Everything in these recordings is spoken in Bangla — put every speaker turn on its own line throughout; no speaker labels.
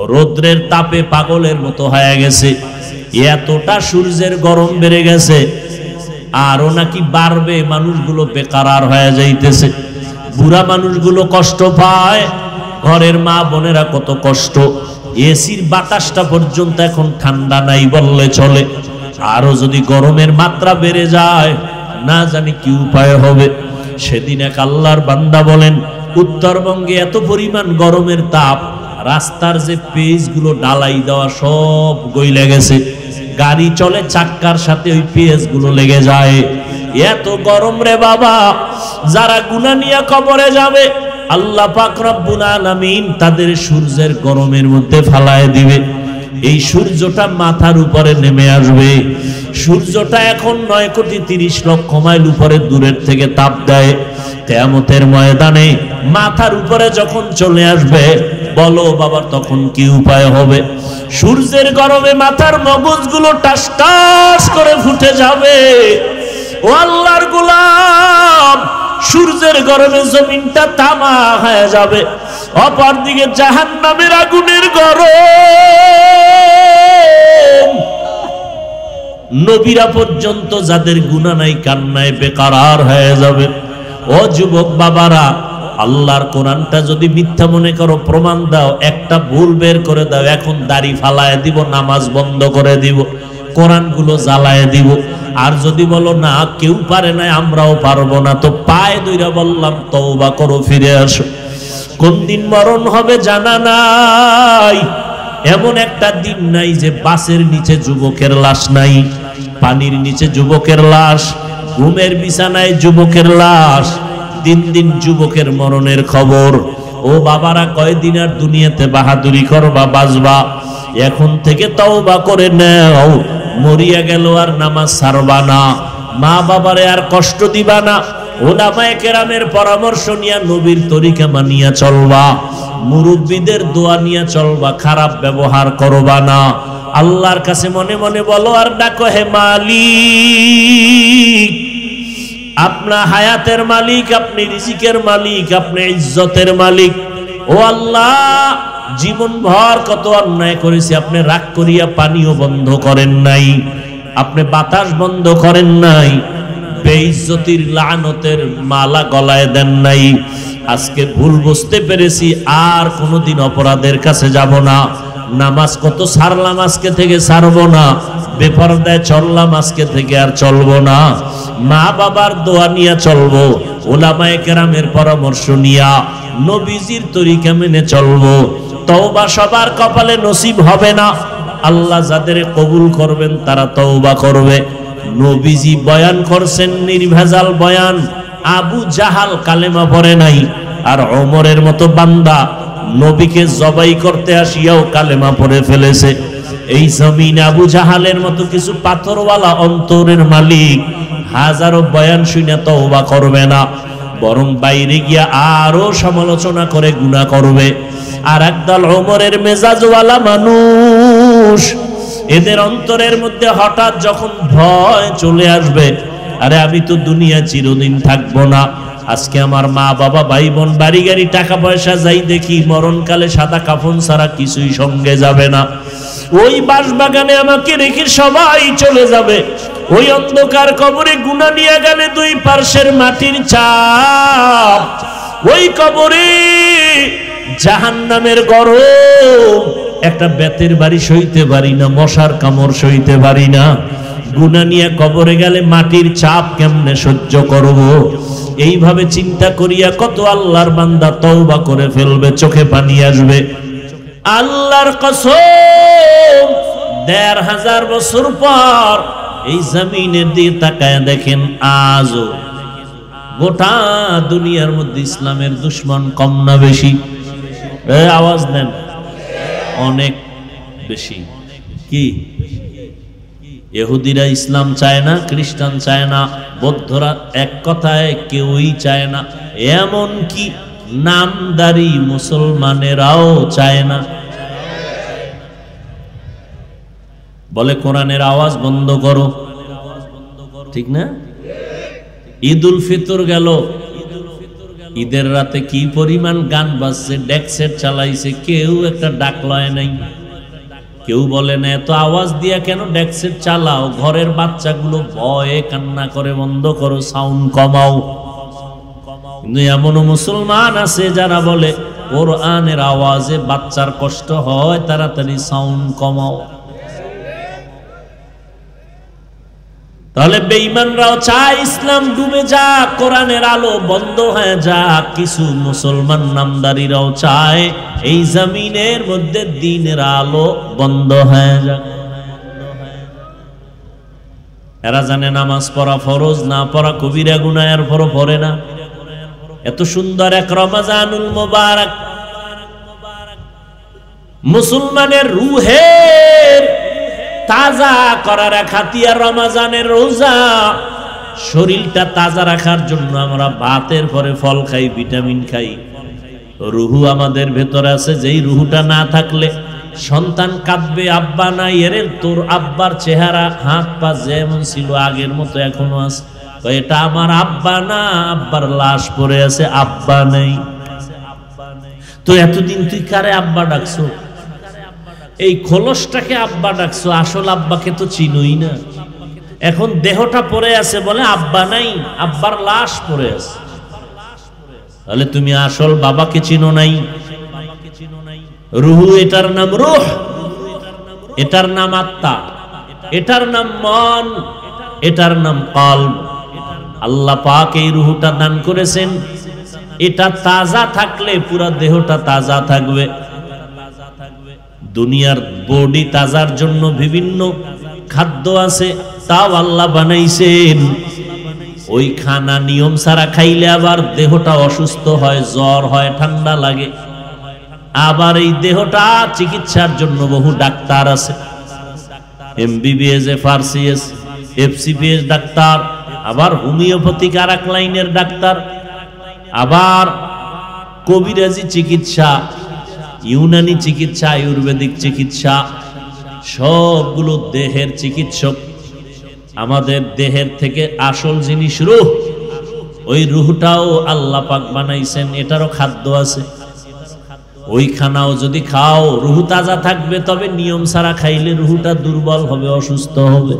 রৌদ্রের তাপে পাগলের মতো হয়ে গেছে, এতটা সূর্যের গরম বেড়ে গেছে, আরো নাকি বাড়বে, মানুষগুলো বেকারার হয়ে যাইতেছে, বুড়া মানুষগুলো কষ্ট পায়, ঘরের মা বোনেরা কত কষ্ট, এসির বাতাসটা পর্যন্ত এখন ঠান্ডা নাই বললে চলে, আরো যদি গরমের মাত্রা বেড়ে যায় না জানি কি উপায় হবে। সেদিন এক আল্লাহর বান্দা বলেন, উত্তরবঙ্গে এত পরিমাণ গরমের তাপ, রাস্তার যে পেজগুলো ডালাই দেওয়া সব গইলে গেছে, গাড়ি চলে চাক্কার সাথে ওই পেজগুলো লেগে যায়, এত গরম রে বাবা। যারা গুনাহ নিয়ে কবরে যাবে আল্লাহ পাক রব্বুল আলামিন তাদের সূর্যের গরমের মধ্যে ফালায় দিবে। এই সূর্যটা মাথার উপরে নেমে আসবে, সূর্যটা এখন 9,30,00,000 মাইল উপরে দূরের থেকে তাপ দেয়। কিয়ামতের ময়দানে মাথার উপরে যখন চলে আসবে, বলো বাবা তখন কি উপায় হবে? সূর্যের গরমে মাথার মগজগুলো টাস টাস করে ফুটে যাবে। ও আল্লাহর গোলাম, সূর্যের গরমে জমিনটা তামা হয়ে যাবে, অপরদিকে জাহান্নামের আগুনের গরম। নবীরা পর্যন্ত যাদের গুনাহ নাই কান্নায় বেকারার হয়ে যাবে। ও যুবক বাবারা, আল্লাহর কোরআনটা যদি মিথ্যা মনে করো প্রমাণ দাও, একটা ভুল বের করে দাও, এখন দাড়ি ফালায় দিব, নামাজ বন্ধ করে দিব, কোরআনগুলো জ্বালায় দিব। আর যদি বলো না কেউ পারে না, আমরাও পারবো না, তো পায়ে দুইরা বললাম তওবা করো, ফিরে আসো। কোন দিন মরণ হবে জানা নাই, এমন একটা দিন নাই যে বাসের নিচে যুবকের লাশ নাই, পানির নিচে যুবকের লাশ, ঘুমের বিছানায় যুবকের লাশ। দিন দিন যুবকের মরণের খবর। ও বাবারা, কয়দিন আর দুনিয়াতে বাহাদুরি করবা, বাঁচবা? এখন থেকে তওবা করে নাও, মরিয়া গেল আর নামাজ ছাড়বা না, মা বাবারে আর কষ্ট দিবা না, উলামায়ে কেরামের পরামর্শ নিয়া নবীর তরিকা মানিয়া চলবা, মুরব্বীদের দোয়া নিয়া চলবা, খারাপ ব্যবহার করবা না। আল্লাহর কাছে মনে মনে বলো আর ডাকো, হে মালিক, আপনার হায়াতের মালিক, আপনি রিজিকের মালিক, আপনি ইজ্জতের মালিক। ও আল্লাহ, জীবন ভর কত অন্যায় করেছি, আপনি রাগ করিয়া পানিও বন্ধ করেন নাই, আপনি বাতাস বন্ধ করেন নাই, বেইজ্জতির লানতের মালা গলায় দেন নাই। আজকে ভুল বুঝতে পেরেছি, আর কোনোদিন অপরাধের কাছে যাব না। নামাজ কত ছাড়লাম, আজকে থেকে ছাড়বো না। বেপরদায় চললাম, আজকে থেকে আর চলবো না। মা বাবার দোয়া নিয়ে চলবো, উলামায়ে কেরামের পরামর্শ নিয়া নবীজির তরিকা মেনে চলবো। তওবা সবার কপালে নসিব হবে না, আল্লাহ যাদের কবুল করবেন তারা তওবা করবে। নবীজি বয়ান করছেন নির্ভেজাল বয়ান। আবু জাহাল কালেমা পড়ে নাই, আর ওমরের মতো বান্দা নবীকে জবাই করতে আসিয়াও কালেমা পড়ে ফেলেছে। এই জমিন আবু জাহালের মতো কিছু পাথরওয়ালা অন্তরের মালিক হাজারো বয়ান শুনে তওবা করবে না, বরং বাইরে গিয়া আরো সমালোচনা করে গুনাহ করবে। আর একদল ওমরের মেজাজওয়ালা মানুষ, এদের অন্তরের মধ্যে হঠাৎ যখন ভয় চলে আসবে, আরে আমি তো দুনিয়া চিরদিন থাকবো না, আজকে আমার মা বাবা ভাই বোন বাড়ি গাড়ি টাকা পয়সা যাই দেখি, মরণকালে সাদা কাফন ছাড়া কিছুই সঙ্গে যাবে না, ওই বাঁশবাগানে আমাকে রেখে সবাই চলে যাবে, ওই অন্ধকার কবরে গুনাহ নিয়ে গেলে দুই পার্শ্বের মাটির চাপ, ওই কবরে জাহান্নামের গরম, একটা বেতের বাড়ি সইতে পারি না, মশার কামড় সইতে পারি না, গুনাহ নিয়ে কবরে গেলে মাটির চাপ কেমনে সহ্য করব? এইভাবে চিন্তা করিয়া কত আল্লাহর বান্দা তওবা করে ফেলবে, চোখে পানি আসবে। আল্লাহর কসম, ১৫০০ বছর পর এই জমিনের দিকে তাকায় দেখেন, আজও গোটা দুনিয়ার মধ্যে ইসলামের দুশ্মন কম না বেশি? আওয়াজ দেন, অনেক বেশি। কি ইহুদিরা ইসলাম চায় না, খ্রিস্টান চায় না, বৌদ্ধরা এক কথায় কেউই চায় না, এমন কি নামদারি মুসলমানেরাও চায় না। বলে কোরআনের আওয়াজ বন্ধ করো, ঠিক না? ঈদ উল ফিতর গেল, ঈদের রাতে কি পরিমাণ গান বাজছে, ডেক সেট চালাইছে, কেউ একটা ডাক লয় নাই। কেউ বলে না এত আওয়াজ দিয়া কেন ডেক সেট চালাও, ঘরের বাচ্চাগুলো ভয়ে কান্না করে, বন্ধ করো, সাউন্ড কমাও। কিন্তু এমনও মুসলমান আছে যারা বলে কোরআনের আওয়াজে বাচ্চার কষ্ট হয়, তাড়াতাড়ি সাউন্ড কমাও। তাহলে বেঈমানরাও চায় ইসলাম ডুবে যাক, কোরআনের আলো বন্ধ হয়ে যাক। কিছু মুসলমান নামদারিরাও চায় এই জমিনের মধ্যে দ্বীনের আলো বন্ধ হয়ে যাক। এরা জানে নামাজ পড়া ফরজ, না পড়া কবিরা গুনাহ, এরপরও পড়ে না। এত সুন্দর এক রমজানুল মুবারক, মুসলমানের রুহের তাজা করার এক হাতিয়ার রমজানের রোজা। শরীরটা তাজা রাখার জন্য আমরা ভাতের পরে ফল খাই, ভিটামিন খাই। রুহু আমাদের ভেতরে আছে, যেই রুহুটা না থাকলে সন্তান কাঁদবে, আব্বা নাই। এর তোর আব্বার চেহারা, হাত পা যেমন ছিল আগের মতো এখনো আছে। এটা আমার আব্বা না, আব্বার লাশ পড়ে আছে, আব্বা নেই। তো এতদিন তুই কারে আব্বা ডাকছো? এই খোলসটাকে আব্বা ডাকছো, আসল আব্বাকে তো চিনোই না। এখন দেহটা পড়ে আছে বলে আব্বা নাই, আব্বার লাশ পড়ে আছে। তাহলে তুমি আসল বাবাকে চিনো নাই। রুহু, এটার নাম রূহ, এটার নাম আত্মা, এটার নাম মন, এটার নাম কলব। আল্লাহ পাক এই রুহুটা দান করেছেন। এটা তাজা থাকলে পুরা দেহটা তাজা থাকবে। দুনিয়ার বডি তাজার জন্য বিভিন্ন খাদ্য আছে, তাও আল্লাহ বানাইছেন। ওই খানা নিয়ম ছাড়া খাইলে আবার দেহটা অসুস্থ হয়, জ্বর হয়, ঠান্ডা লাগে। আবার এই দেহটা চিকিৎসার জন্য বহু ডাক্তার আছে, এমবিবিএস, এফআরসিএস, এফসিপিএস ডাক্তার, আবার হোমিওপ্যাথিক আর এক লাইনের ডাক্তার, আবার কবিরাজি চিকিৎসা, ইউনানি চিকিৎসা, আয়ুর্বেদিক চিকিৎসা, সবগুলো দেহের চিকিৎসক। আমাদের দেহের থেকে আসল জিনিস রূহ, ওই রূহটাও আল্লাহ পাক বানাইছেন, এটারও খাদ্য আছে। ওই খানাও যদি খাও রূহ তাজা থাকবে, তবে নিয়ম ছাড়া খাইলে রূহটা দুর্বল হবে, অসুস্থ হবে।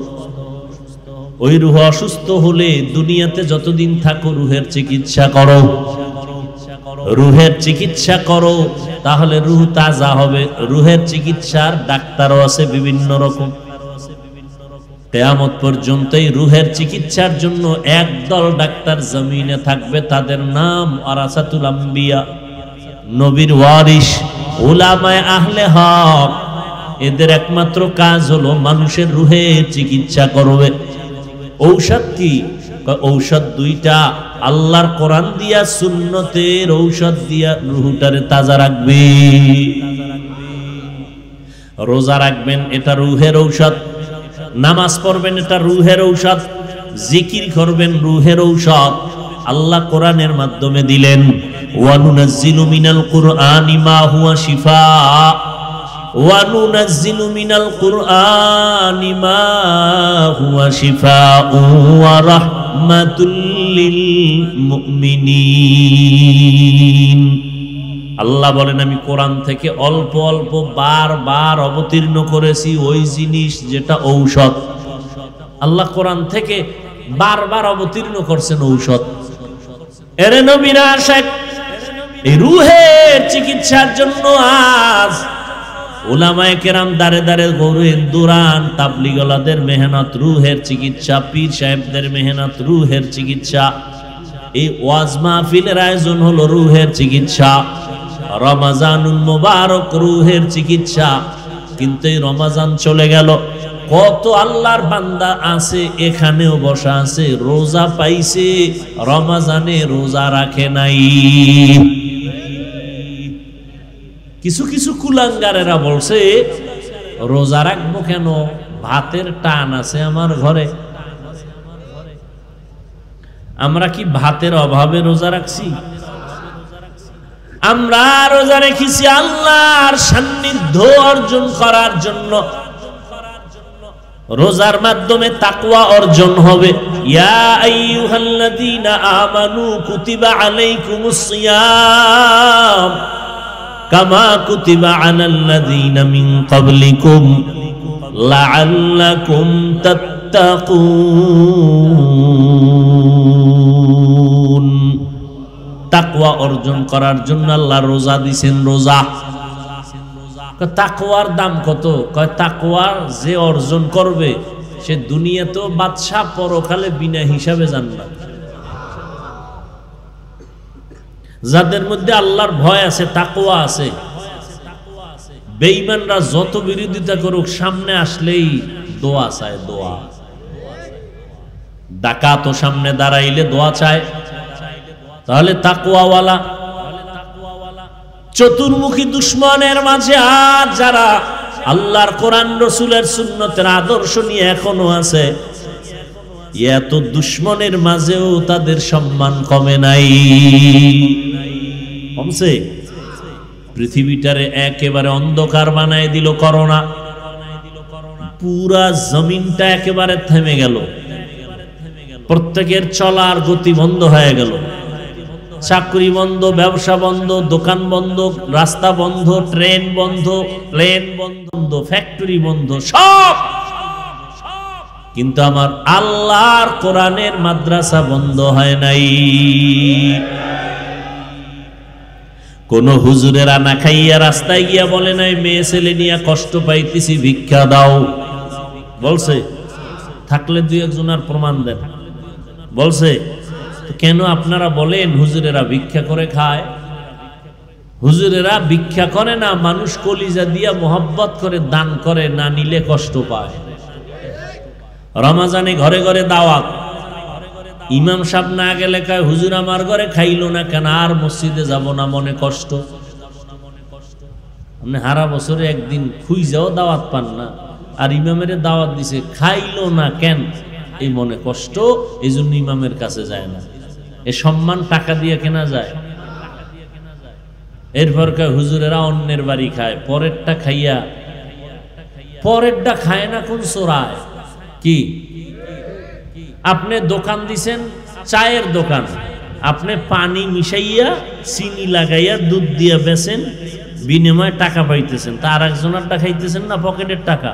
ওই রূহ অসুস্থ হলে দুনিয়াতে যতদিন থাকো রূহের চিকিৎসা করো, রূহের চিকিৎসা করো, তাহলে রূহ তাজা হবে। রূহের চিকিৎসার ডাক্তারও আছে বিভিন্ন রকম। কিয়ামত পর্যন্ত এই রূহের চিকিৎসার জন্য একদল ডাক্তার জমিনে থাকবে, তাদের নাম ওয়ারাসাতুল আম্বিয়া, নবীর ওয়ারিস, উলামায়ে আহলে হক। এদের একমাত্র কাজ হলো মানুষের রূহের চিকিৎসা করবে। ঔষধ কি? ঔষধ দুইটা, আল্লাহর কোরআন দিয়া, সুন্নতের ঔষধ দিয়া রূহটারে তাজা রাখবে। রোজা রাখবেন, এটা রূহের ঔষধ। নামাজ পড়বেন, এটা রূহের ঔষধ। জিকির করবেন, রূহের ঔষধ। আল্লাহ কোরআনের মাধ্যমে দিলেন, ওয়ানুনাজ্জিলু মিনাল কুরআনি মা হুয়া শিফা, ওয়ানুনাজ্জিলু মিনাল কুরআনি মা হুয়া শিফাউ ওয়া রাহমাতুল লিল মুমিনিন। আল্লাহ বলেন, আমি কোরআন থেকে অল্প অল্প বারবার অবতীর্ণ করেছি ওই জিনিস যেটা ঔষধ। আল্লাহ কোরআন থেকে বারবার অবতীর্ণ করছেন ঔষধ। এরে নবীরা আশেক, এই রূহের চিকিৎসার জন্য আজ উলামায়ে কেরাম দারে দারে ঘুরে দৌড়ান। তাবলীগওয়ালাদের মেহনত রূহের চিকিৎসা, পীর সাহেবদের মেহনত রূহের চিকিৎসা। এই ওয়াজ মাহফিলের আয়োজন হলো রূহের চিকিৎসা। রমজানুল মুবারক রূহের চিকিৎসা। কিন্তু এই রমজান চলে গেল, কত আল্লাহর বান্দা আছে এখানেও বসা আছে, রোজা পাইছে, রমজানে রোজা রাখে নাই। কিছু কিছু কুলাঙ্গারেরা বলছে রোজা রাখবো কেন, ভাতের টান আছে আমার ঘরে। আমরা কি ভাতের অভাবে রোজা রাখছি? আমরা রোজা রেখেছি আল্লাহর সান্নিধ্য অর্জন করার জন্য। রোজার মাধ্যমে তাকওয়া অর্জন হবে। ইয়া আইয়ুহাল্লাযীনা আমানু কুতিবা আলাইকুমুস সিয়াম কামা কুতিবা আলাল্লাযীনা মিন ক্বাবলিকুম লাআল্লাকুম তাত্তাকুন। তাকওয়া অর্জন করার জন্য আল্লাহ রোজা দিবেন। রোজা, তাকওয়ার দাম কত? কয় তাকওয়ার যে অর্জন করবে সে দুনিয়াতেও বাদশা, পরকালে বিনা হিসাবে জান্নাত। যাদের মধ্যে আল্লাহর ভয় আছে, তাকওয়া আছে, বেঈমানরা যত বিরোধিতা করুক সামনে আসলেই দোয়া চায়। দোয়া, ডাকাত সামনে দাঁড়াইলে দোয়া চায়। তাহলে তাকওয়াওয়ালা। চতুর্মুখী দুশ্মনের মাঝে আর যারা আল্লাহর কোরআন রসুলের সুন্নতের আদর্শ নিয়ে এখনো আছে, এত দুশ্মনের মাঝেও তাদের সম্মান কমে নাই। কমছে? পৃথিবীটারে একেবারে অন্ধকার বানায় দিল করোনা। পুরা জমিনটা একেবারে থেমে গেল, প্রত্যেকের চলার গতি বন্ধ হয়ে গেল। চাকরি বন্ধ, ব্যবসা বন্ধ, দোকান বন্ধ, রাস্তা বন্ধ, ট্রেন বন্ধ, প্লেন বন্ধ, ফ্যাক্টরি বন্ধ, সব। কিন্তু আমার আল্লাহর কোরআনের মাদ্রাসা বন্ধ হয় নাই। কোন হুজুরের আনা খাইয়া রাস্তায় গিয়া বলে নাই মেয়ে ছেলে নিয়ে কষ্ট পাইতেছি, ভিক্ষা দাও। বলছে? থাকলে দুই একজনের প্রমাণ দেন। বলছে? কেন আপনারা বলেন হুজুরেরা ভিক্ষা করে খায়? হুজুরেরা ভিক্ষা করে না, মানুষ কলিজা দিয়া মোহাব্বত করে দান করে, না নিলে কষ্ট পায়। রমাজানে ঘরে ঘরে দাওয়াত, ইমাম সাহেব না গেলে কয় হুজুর আমার ঘরে খাইলো না কেন, আর মসজিদে যাব না, মনে কষ্ট। আপনি হারা বছরে একদিন খুঁজাও দাওয়াত পান না, আর ইমামের দাওয়াত দিছে, খাইলো না কেন, এই মনে কষ্ট, এই জন্য ইমামের কাছে যায় না। এ সম্মান টাকা দিয়ে কেনা যায়? এরপর কয় হুজুরেরা অন্যের বাড়ি খায়, পরেরটা খাইয়া, পরেরটা খায় না কোন চোরায়? কি আপনি দোকান দিছেন, চায়ের দোকান, আপনি পানি মিশাইয়া চিনি লাগাইয়া দুধ দিয়া বেচেন, বিনিময়ে টাকা পাইতেছেন। তা আর একজনেরটা খাইতেছেন না, পকেটের টাকা।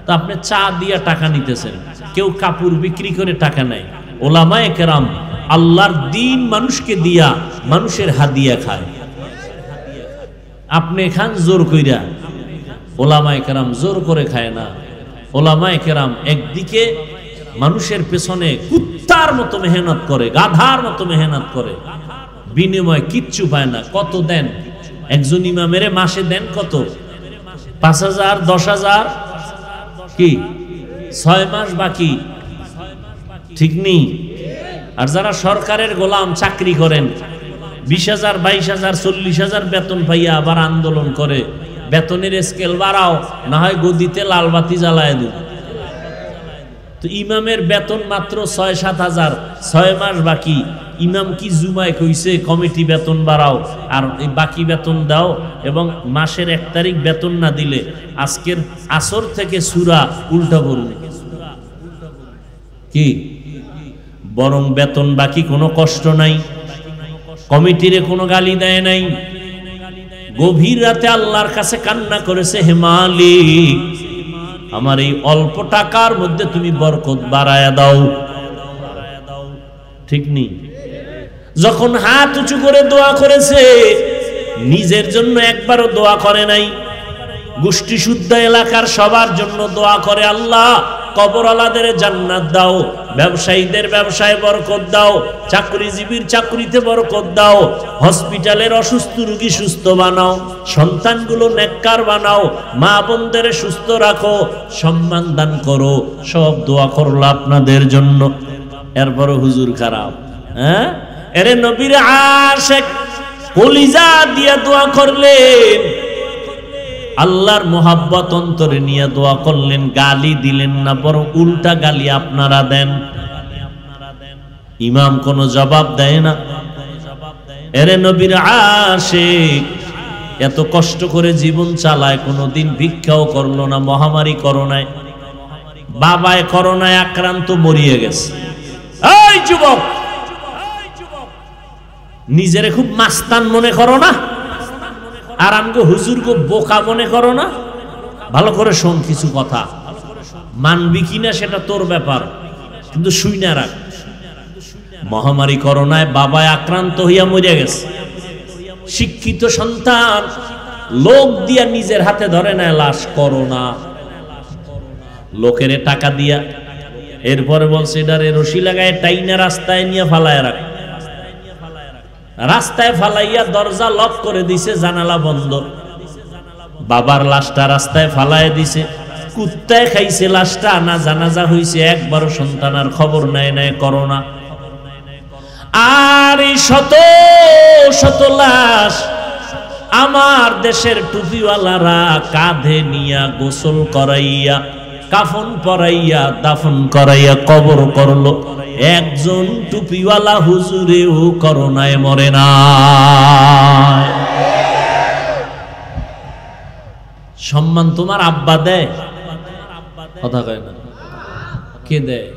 তো আপনি চা দিয়া টাকা নিতেছেন, কেউ কাপড় বিক্রি করে টাকা নেয়। ওলামায়ে কেরাম আল্লাহর দ্বীন মানুষকে দিয়া মানুষের হাদিয়া খায়। আপনি খান জোর কইরা, ওলামায়ে কেরাম জোর করে খায় না। ওলামায়ে কেরাম একদিকে মানুষের পেছনে কুত্তার মতো মেহনত করে, গাধার মতো মেহনত করে, বিনিময় কিচ্ছু পায় না। কত দেন? একজন ইমামের মাসে দেন কত? ৫,০০০, ১০,০০০, কি ৬ মাস বাকি, ঠিক নেই? আর যারা সরকারের গোলাম চাকরি করেন, ২০,০০০, ২২,০০০, ৪০,০০০ বেতন পাইয়া আবার আন্দোলন করে, বেতনের স্কেল বাড়াও, না হয় গদিতে লালবাতি জ্বালায় দিন। তো ইমামের বেতন মাত্র ৬-৭,০০০, ৬ মাস বাকি। ইমাম কি জুমায় কইছে কমিটি বেতন বাড়াও আর এই বাকি বেতন দাও, এবং মাসের ১ তারিখ বেতন না দিলে আজকের আসর থেকে সূরা উল্টা পড়বে। কি বরং বেতন বাকি, কোনো কষ্ট নাই, কমিটিরে কোনো গালি দেয় নাই। গভীর রাতে আল্লাহর কাছে কান্না করেছে, হে মালিক, আমার এই অল্প টাকার মধ্যে তুমি বরকত বাড়ায়া দাও। ঠিক নেই? যখন হাত উঁচু করে দোয়া করেছে, নিজের জন্য একবারও দোয়া করে নাই, গোষ্ঠী শুদ্ধ এলাকার সবার জন্য দোয়া করে, আল্লাহ কবরওয়ালাদের জান্নাত দাও, ব্যবসায়ীদের ব্যবসায় বরকত দাও, চাকরিজীবীর চাকরিতে বরকত দাও, হসপিটালের অসুস্থ রোগী সুস্থ বানাও, সন্তানগুলো নেককার বানাও, মা বোনদের সুস্থ রাখো, সম্মান দান করো। সব দোয়া করলো আপনাদের জন্য। এরপরও হুজুর খারাপ। হ্যাঁ, এরে নবীর আশিক কলিজা দিয়া দোয়া করলেন, আল্লাহর মোহাব্বত অন্তরে নিয়ে দোয়া করলেন, গালি দিলেন না, বরং উল্টা গালি আপনারা দেন। ইমাম কোনো জবাব দেয় না। এরে নবীর আশিক এত কষ্ট করে জীবন চালায়, কোনোদিন ভিক্ষাও করলো না। মহামারী করোনায়, বাবায় করোনায় আক্রান্ত, মরিয়ে গেছে, এই যুবক, নিজেরে খুব মাস্তান মনে করো না, আর আমগো হুজুরকে বোকা মনে করো না। ভালো করে শোন কিছু কথা, মানবি কিনা সেটা তোর ব্যাপার, কিন্তু শুই না রাখ। মহামারী করোনায় বাবায় আক্রান্ত হইয়া মরিয়া গেছে। শিক্ষিত সন্তান লোক দিয়া নিজের হাতে ধরে নেয় লাশ, করোনা, লোকের টাকা দিয়া। এরপরে বলছে এটারে রশি লাগায় টাইনা রাস্তায় নিয়ে ফালায় রাখ। রাস্তায় ফালাইয়া দরজা লক করে দিছে, জানালা বন্ধ। বাবার লাশটা রাস্তায় ফালায় দিছে, কুত্তায় খাইছে লাশটা, না জানাজা হইছে, একবারও সন্তান আর খবর নেয় নাই করোনা। আর এই শত শত লাশ আমার দেশের টুপিওয়ালারা কাঁধে নিয়া গোসল করাইয়া, কাফন পরাইয়া, দাফন করাইয়া কবর করলো। একজন টুপিওয়ালা হুজুরেও করোনায় মরে না। সম্মান তোমার আব্বা দেয়? কথা কয় না, কে দেয়?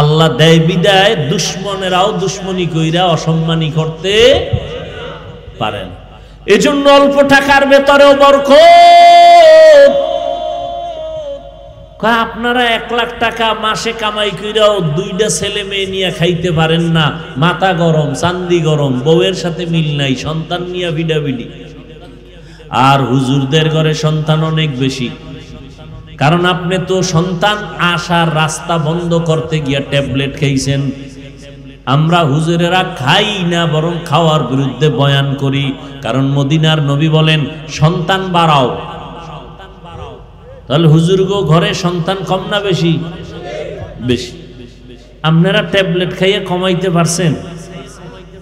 আল্লাহ দেয় বিদায় দুশ্মনেরাও দুশ্মনী কইরা অসম্মানী করতে পারেন। এজন্য অল্প টাকার ভেতরেও বরকত। আপনারা 1 লাখ টাকা মাসে কামাই কইরাও 2টা ছেলে মেয়ে নিয়ে খাইতে পারেন না, মাথা গরম, চান্দি গরম, বউয়ের সাথে মিল নাই, সন্তান নিয়ে বিডাবিডি। আর হুজুরদের ঘরে সন্তান অনেক বেশি, কারণ আপনি তো সন্তান আসার রাস্তা বন্ধ করতে গিয়া ট্যাবলেট খাইছেন। আমরা হুজুরেরা খাই না, বরং খাওয়ার বিরুদ্ধে বয়ান করি, কারণ মদিনার নবী বলেন সন্তান বাড়াও। তাহলে হুজুরগো ঘরে সন্তান কম না বেশি? বেশি। আপনারা ট্যাবলেট খাইয়ে কমাইতে পারছেন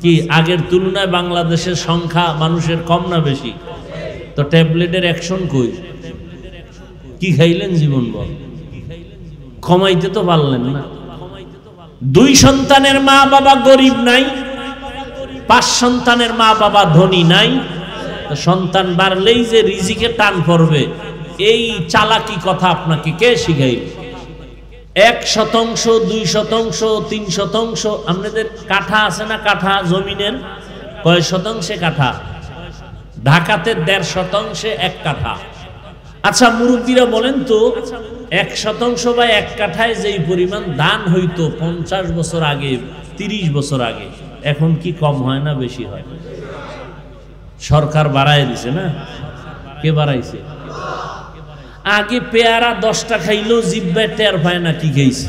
কি? আগের তুলনায় বাংলাদেশের সংখ্যা মানুষের কম না বেশি? তো ট্যাবলেটের অ্যাকশন কই? কি খাইলেন জীবন বল? কমাইতে তো পারলেন না। 2 সন্তানের মা বাবা গরিব নাই, 5 সন্তানের মা বাবা ধনী নাই। সন্তান বাড়লেই যে রিজিকে টান পড়বে, এই চালাকি কথা আপনাকে কে শিখাইল? 1%, 2%, 3%। আপনাদের কাঠা আছে না? কাঠা জমিনের কয় শতাংশে কাঠা? ঢাকাতে 1.5% 1 কাঠা। আচ্ছা মুরব্বীরা বলেন তো, 1% বা 1 কাঠায় যেই পরিমাণ দান হইতো 50 বছর আগে, 30 বছর আগে, এখন কি কম হয় না বেশি হয়? সরকার বাড়ায় দিছে না? কে বাড়াইছে? আগে পেয়ারা 10টা খাইলেও জিব্বায় টের পায় না কি খাইছে,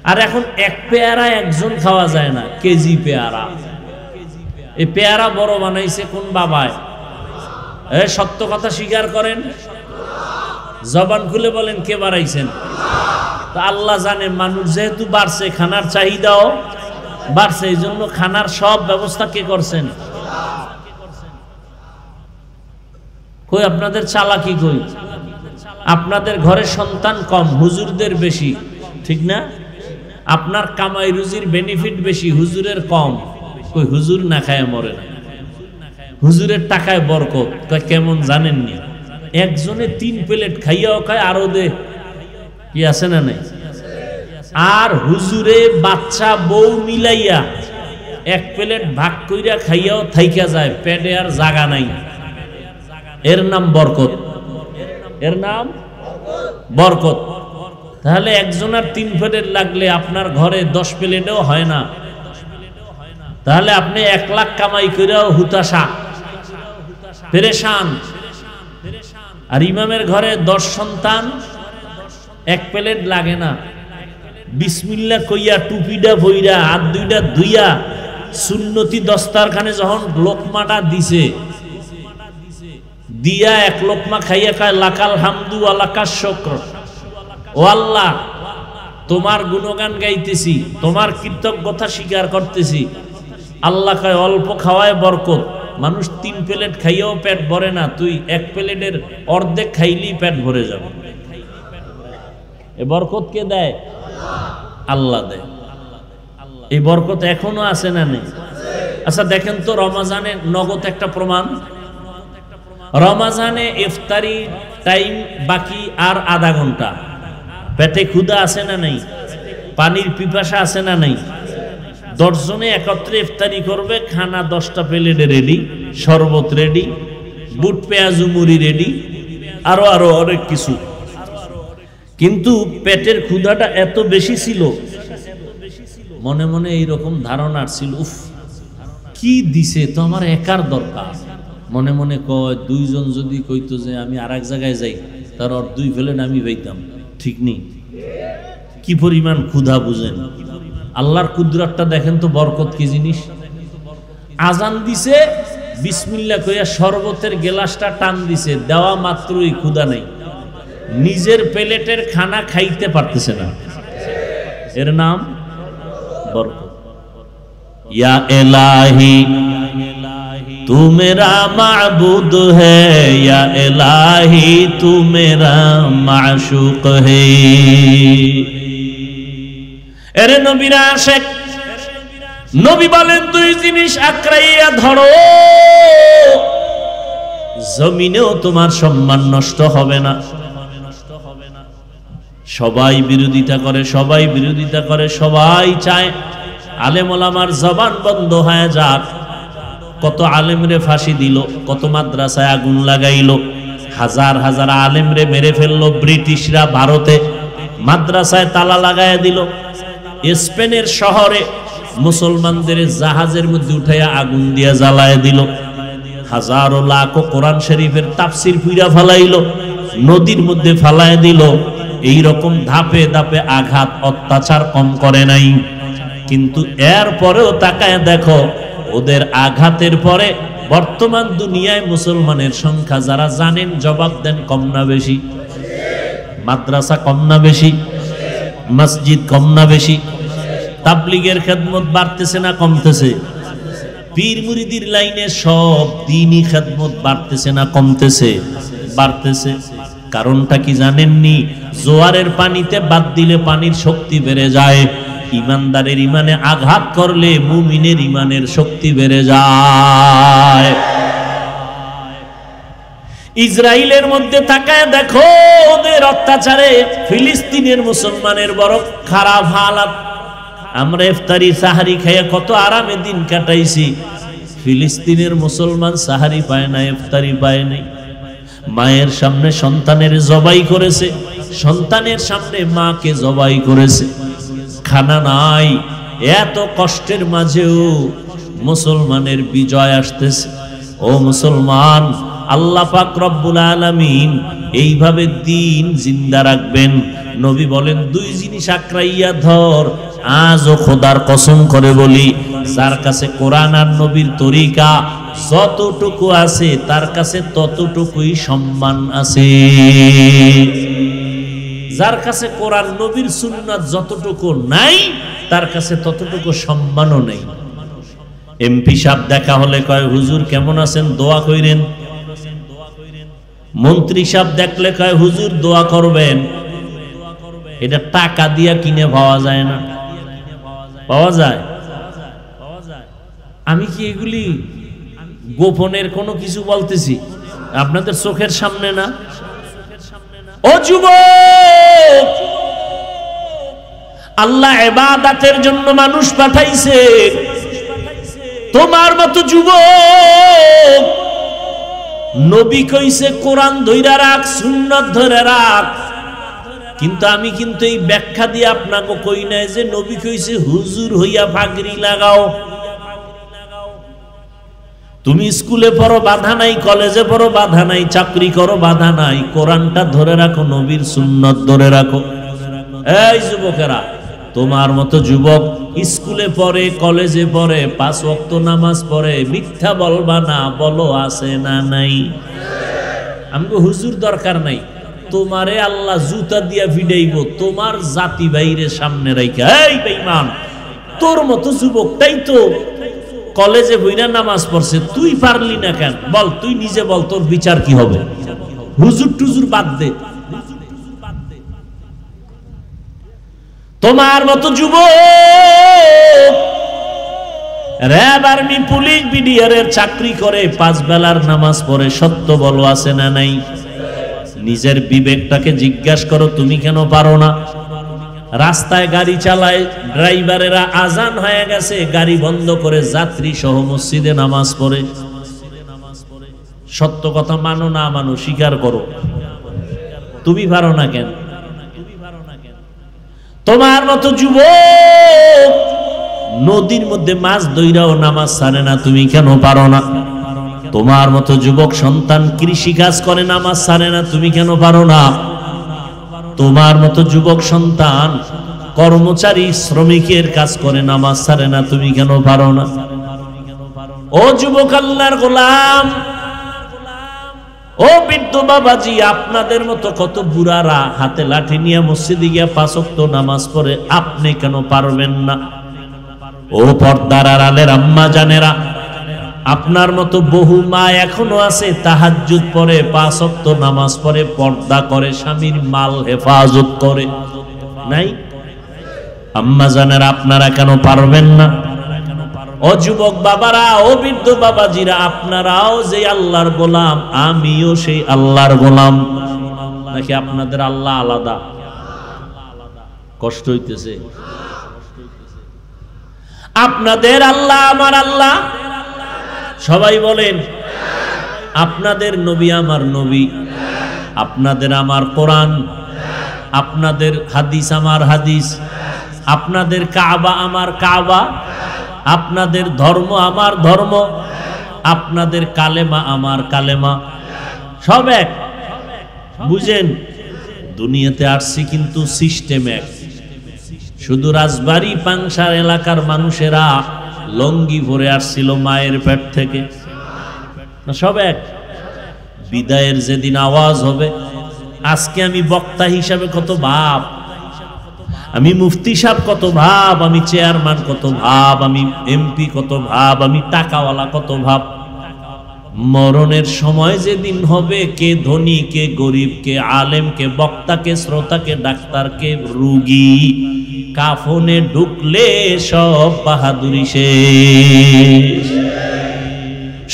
আর এখন 1 পেয়ারা একজন খাওয়া যায় না, কেজি পেয়ারা। এই পেয়ারা বড় বানাইছে কোন বাবায়? সত্য কথা স্বীকার করেন, জবান খুলে বলেন কে বাড়াইছেন? তা আল্লাহ জানে। মানুষ যেহেতু বাড়ছে, খানার চাহিদাও বাড়ছে, এই জন্য খানার সব ব্যবস্থা কে করছেন? কই আপনাদের চালাকি কই? আপনাদের ঘরে সন্তান কম, হুজুরদের বেশি, ঠিক না? আপনার কামাই রুজির বেনিফিট বেশি, হুজুরের কম। কই হুজুর না খায় মরে না, হুজুরের টাকায় বরকত। কয় কেমন জানেননি? একজনে 3 প্লেট খাইয়াও খায়, আরো দে, কি আছে না নাই? আর হুজুরে বাচ্চা বউ মিলাইয়া 1 প্লেট ভাগ কইরা খাইয়াও থাইকা যায়, পেটে আর জায়গা নাই। এর নাম বরকত, এর নাম বরকত। তাহলে একজনের 3 প্লেট লাগলে আপনার ঘরে 10 প্লেটেও হয় না। তাহলে আপনি 1 লাখ কামাই করেও হুতাশা, পেরেশান। আর ইমামের ঘরে 10 সন্তান, 1 প্লেট লাগে না। বিসমিল্লাহ কইয়া টুপিটা বইরা হাত 2টা ধুইয়া সুন্নতি দস্তারখানে যখন লোকমাটা দিছে, দিয়া 1 লোকমা খাইয়া কয় লাকাল হামদু ওয়া লাকাশ শুকর। ও আল্লাহ, তোমার গুণগান গাইতেছি, তোমার কৃতজ্ঞতা স্বীকার করতেছি। আল্লাহ কয় অল্প খাওয়ায় বরকত। মানুষ 3 প্লেট খাইয়াও পেট ভরে না, তুই 1 প্লেটের অর্ধেক খাইলেই পেট ভরে যাবে। এ বরকত কে দেয়? আল্লাহ দেয়। এই বরকত এখনো আছে না নেই? আচ্ছা দেখেন তো, রমজানে নগদ একটা প্রমাণ। রমজানে ইফতারি টাইম বাকি আর আধা ঘন্টা, পেটে ক্ষুধা আছে না নেই? পানির পিপাসা আছে না নাই? 10 জনে একত্রে ইফতারি করবে, খানা 10টা প্লেটে রেডি, শরবত রেডি, বুট পেঁয়াজু মুড়ি রেডি, আরো আরো অনেক কিছু। কিন্তু পেটের ক্ষুধাটা এত বেশি ছিল, মনে মনে এইরকম ধারণা ছিল, উফ কি দিছে তো আমার একার দরকার। মনে মনে কয় 2 জন যদি কইতো যে আমি আর এক জায়গায় যাই, তার আর 2 প্লেট আমি পাইতাম, ঠিক নেই? কি পরিমাণ ক্ষুধা বুঝেন। আল্লাহর কুদরতটা দেখেন তো, বরকত কি জিনিস। আজান দিছে, বিসমিল্লাহ কইয়া শরবতের গ্লাসটা টান দিছে, দেওয়া মাত্রই ক্ষুধা নেই, নিজের প্লেটের খানা খাইতে পারতেছে না। এর নাম বরকত। ইয়া ইলাহি तू मेरा माबूद है, या इलाही तू मेरा माशूक है। এরে নবীরা আশেক, নবী বলেন 2 জিনিস আঁকড়াইয়া ধরো, জমিনেও তোমার সম্মান নষ্ট হবে না। সবাই বিরোধিতা করে, সবাই বিরোধিতা করে, সবাই চায় আলেম ওলামার জবান বন্ধ হয়ে যাক। কত আলেমরে ফাঁসি দিল, কত মাদ্রাসায় আগুন লাগাইলো, হাজার হাজার আলেমরে মেরে ফেললো ব্রিটিশরা ভারতে, মাদ্রাসায় তালা লাগাইয়া দিল। স্পেনের শহরে মুসলমানদের জাহাজের মধ্যে উঠাইয়া আগুন দিয়া জ্বালায় দিল, হাজারো লাখো কোরআন শরীফের তাফসির পুইরা ফালাইলো, নদীর মধ্যে ফালায় দিল। এই রকম ধাপে ধাপে আঘাত অত্যাচার কম করে নাই। কিন্তু এর পরেও তাকায় দেখো, ওদের আঘাতের পরে বর্তমান দুনিয়ায় মুসলমানের সংখ্যা যারা জানেন জবাব দেন কম না বেশি? মাদ্রাসা কম না বেশি? মসজিদ কম না বেশি? তাবলীগের খেদমত বাড়তেছে না কমতেছে? পীর মুরিদির লাইনে সব দ্বীনি খেদমত বাড়তেছে না কমতেছে? বাড়তেছে। কারণটা কি জানেননি? জোয়ারের পানিতে বাদ দিলে পানির শক্তি বেড়ে যায়, ইমানদারের ইমানে আঘাত করলে মুমিনের ইমানের শক্তি বেড়ে যায়। ইসরায়েলের মধ্যে তাকায় দেখো, ওদের অত্যাচারে ফিলিস্তিনের মুসলমানের বড় খারাপ হালাত। আমরা ইফতারি সাহারি খাইয়া কত আরামে দিন কাটাইছি, ফিলিস্তিনের মুসলমান সাহারি পায় না, ইফতারি পায় নাই। মায়ের সামনে সন্তানের জবাই করেছে, সন্তানের সামনে মাকে জবাই করেছে, খানা নাই। এত কষ্টের মাঝেও মুসলমানের বিজয় আসতেছে। ও মুসলমান, আল্লাহ পাক রব্বুল আলামিন এইভাবে দিন জিন্দা রাখবেন। নবী বলেন 2 জিনিস আঁকড়াইয়া ধর। আজও খোদার কসম করে বলি, যার কাছে কোরআন আর নবীর তরিকা যতটুকু আছে, তার কাছে ততটুকুই সম্মান আছে। যার কাছে কোরআন নবীর সুন্নাত যতটুকু নাই, তার কাছে ততটুকু সম্মানও নেই। এমপি সাহেব দেখা হলে কয়, হুজুর কেমন আছেন, দোয়া কইরেন। মন্ত্রী সাহেব দেখলে কয়, হুজুর দোয়া করবেন। এটা টাকা দিয়া কিনে পাওয়া যায় না? পাওয়া যায়? আমি কি এগুলি গোপনের কোনো কিছু বলতেছি? আপনাদের চোখের সামনে না? ও যুবক, আল্লাহ ইবাদতের জন্য মানুষ পাঠাইছে। তোমার মতো যুবক, নবী কইছে কোরআন ধইরা রাখ, সুন্নাত ধরে রাখ। কিন্তু আমি কিন্তু এই ব্যাখ্যা দিয়ে আপনাকে কই নাই যে নবী কইছে হুজুর হইয়া পাগড়ি লাগাও। তুমি স্কুলে পড়ো বাধা নাই, কলেজে পড়ো বাধা নাই, চাকরি করো বাধা নাই, কোরআনটা ধরে রাখো, নবীর সুন্নাত ধরে রাখো। এই যুবকেরা, তোমার মতো যুবক স্কুলে পড়ে, কলেজে পড়ে, 5 ওয়াক্ত নামাজ পড়ে, মিথ্যা বলবা না, বলো আছে না নাই? আমগো হুজুর দরকার নাই, তোমারে আল্লাহ জুতা দিয়া ভিড়াইব তোমার জাতি বাইরে সামনে রাইখা। এই বেঈমান, তোর মতো যুবকটাই তো কলেজে বইরা নামাজ পড়ছে, তুই পারলি না কেন? বল, তুই নিজে বল, তোর বিচার কি হবে? হুজুর টুজুর বাদ দে। তোমার মতো যুবক র‍্যাব, আর্মি, পুলিশ, বিডিআর এর চাকরি করে, 5 বেলার নামাজ পড়ে, সত্য বলো আছে না নাই? নিজের বিবেকটাকে জিজ্ঞাসা করো, তুমি কেন পারো না? রাস্তায় গাড়ি চালায়, ড্রাইভারেরা আজান হয়ে গেছে গাড়ি বন্ধ করে যাত্রী সহ মসজিদে নামাজ পড়ে। সত্য কথা মানো না মানো স্বীকার করো। তুমি পারো না কেন? তোমার মতো যুবক নদীর মধ্যে মাছ ধইরাও নামাজ ছাড়ে না, তুমি কেন পারো না? তোমার মতো যুবক সন্তান কৃষি কাজ করে নামাজ ছাড়ে না, তুমি কেন পারো না? তোমার মতো যুবক সন্তান কর্মচারী শ্রমিকের কাজ করে নামাজ ছাড়ে না, তুমি কেন পারো না? ও যুবক আল্লাহর গোলাম, ও বৃদ্ধ বাবাজি, আপনাদের মতো কত বুড়ারা হাতে লাঠি নিয়ে মসজিদে গিয়ে 5 ওয়াক্ত নামাজ পড়ে, আপনি কেন পারবেন না? ও পর্দার আড়ালের আম্মা জানেরা, আপনার মতো বহু মা এখনো আছে তাহাজ্জুদ পড়ে, 5 ওয়াক্ত নামাজ পড়ে, পর্দা করে, স্বামীর মাল হেফাজত করে, নাই? আম্মা জানেরা, আপনারা কেন পারবেন না? ও যুবক বাবারা, ও বৃদ্ধ বাবাজিরা, আপনারাও যে আল্লাহর গোলাম, আমিও সেই আল্লাহর গোলাম। নাকি আপনাদের আল্লাহ আলাদা? কষ্ট হইতেছে? আপনাদের আল্লাহ আমার আল্লাহ? সবাই বলেন। আপনাদের নবী আমার নবী, আপনাদের আমার কোরআন, আপনাদের হাদিস আমার হাদিস, আপনাদের কাবা আমার কাবা, আপনাদের ধর্ম আমার ধর্ম, আপনাদের কালেমা আমার কালেমা, সব এক। বুঝেন, দুনিয়াতে আসছি কিন্তু সিস্টেম এক। শুধু রাজবাড়ী পাংশার এলাকার মানুষেরা লঙ্গি ভরে আসছিল মায়ের পেট থেকে, না সব এক। বিদায়ের যেদিন আওয়াজ হবে, আজকে আমি বক্তা হিসাবে কত ভাব, আমি মুফতি সাহেব কত ভাব, আমি চেয়ারম্যান কত ভাব, আমি এমপি কত ভাব, আমি টাকাওয়ালা কত ভাব। মরণের সময় যেদিন হবে, কে ধনী কে গরিব, কে আলেম কে বক্তা, কে শ্রোতা, কে ডাক্তার, কে রুগী, কাফনে ঢুকলে সব বাহাদুরি শেষ।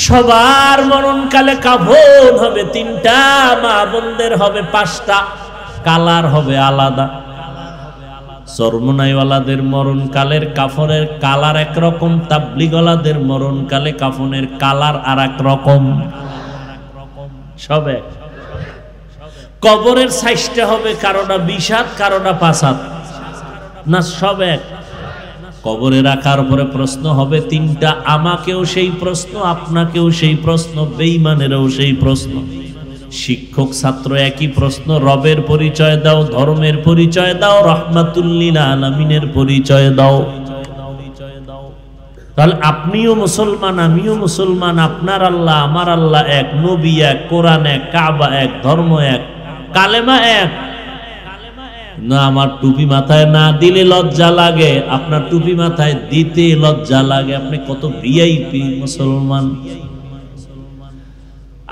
সবার মরণকালে কাফন হবে 3টা, মা বোনদের হবে 5টা, কালার হবে আলাদা। চরমনাইওয়ালাদের মরণকালের কাফনের কালার একরকম, তাবলিগওয়ালাদের মরণকালে কাফনের কালার আর এক রকম, সব এক। কবরের সাইজটা হবে কারোটা 20 হাত, কারোটা 5 হাত, না সব এক। কবরে রাখার পরে প্রশ্ন হবে 3টা, আমাকেও সেই প্রশ্ন, আপনাকেও সেই প্রশ্ন, বেঈমানেরও সেই প্রশ্ন। শিক্ষক ছাত্র একই প্রশ্ন, রবের পরিচয় দাও, ধর্মের পরিচয় দাও, রাহমাতুল লিল আলামিনের পরিচয় দাও। তাহলে আপনিও মুসলমান, আমিও মুসলমান, আপনার আল্লাহ আমার আল্লাহ এক, নবী এক, কোরআন এক, কাবা এক, ধর্ম এক, কালেমা এক। না, আমার টুপি মাথায় না দিলে লজ্জা লাগে, আপনার টুপি মাথায় দিতে লজ্জা লাগে। আপনি কত ভিআইপি মুসলমান।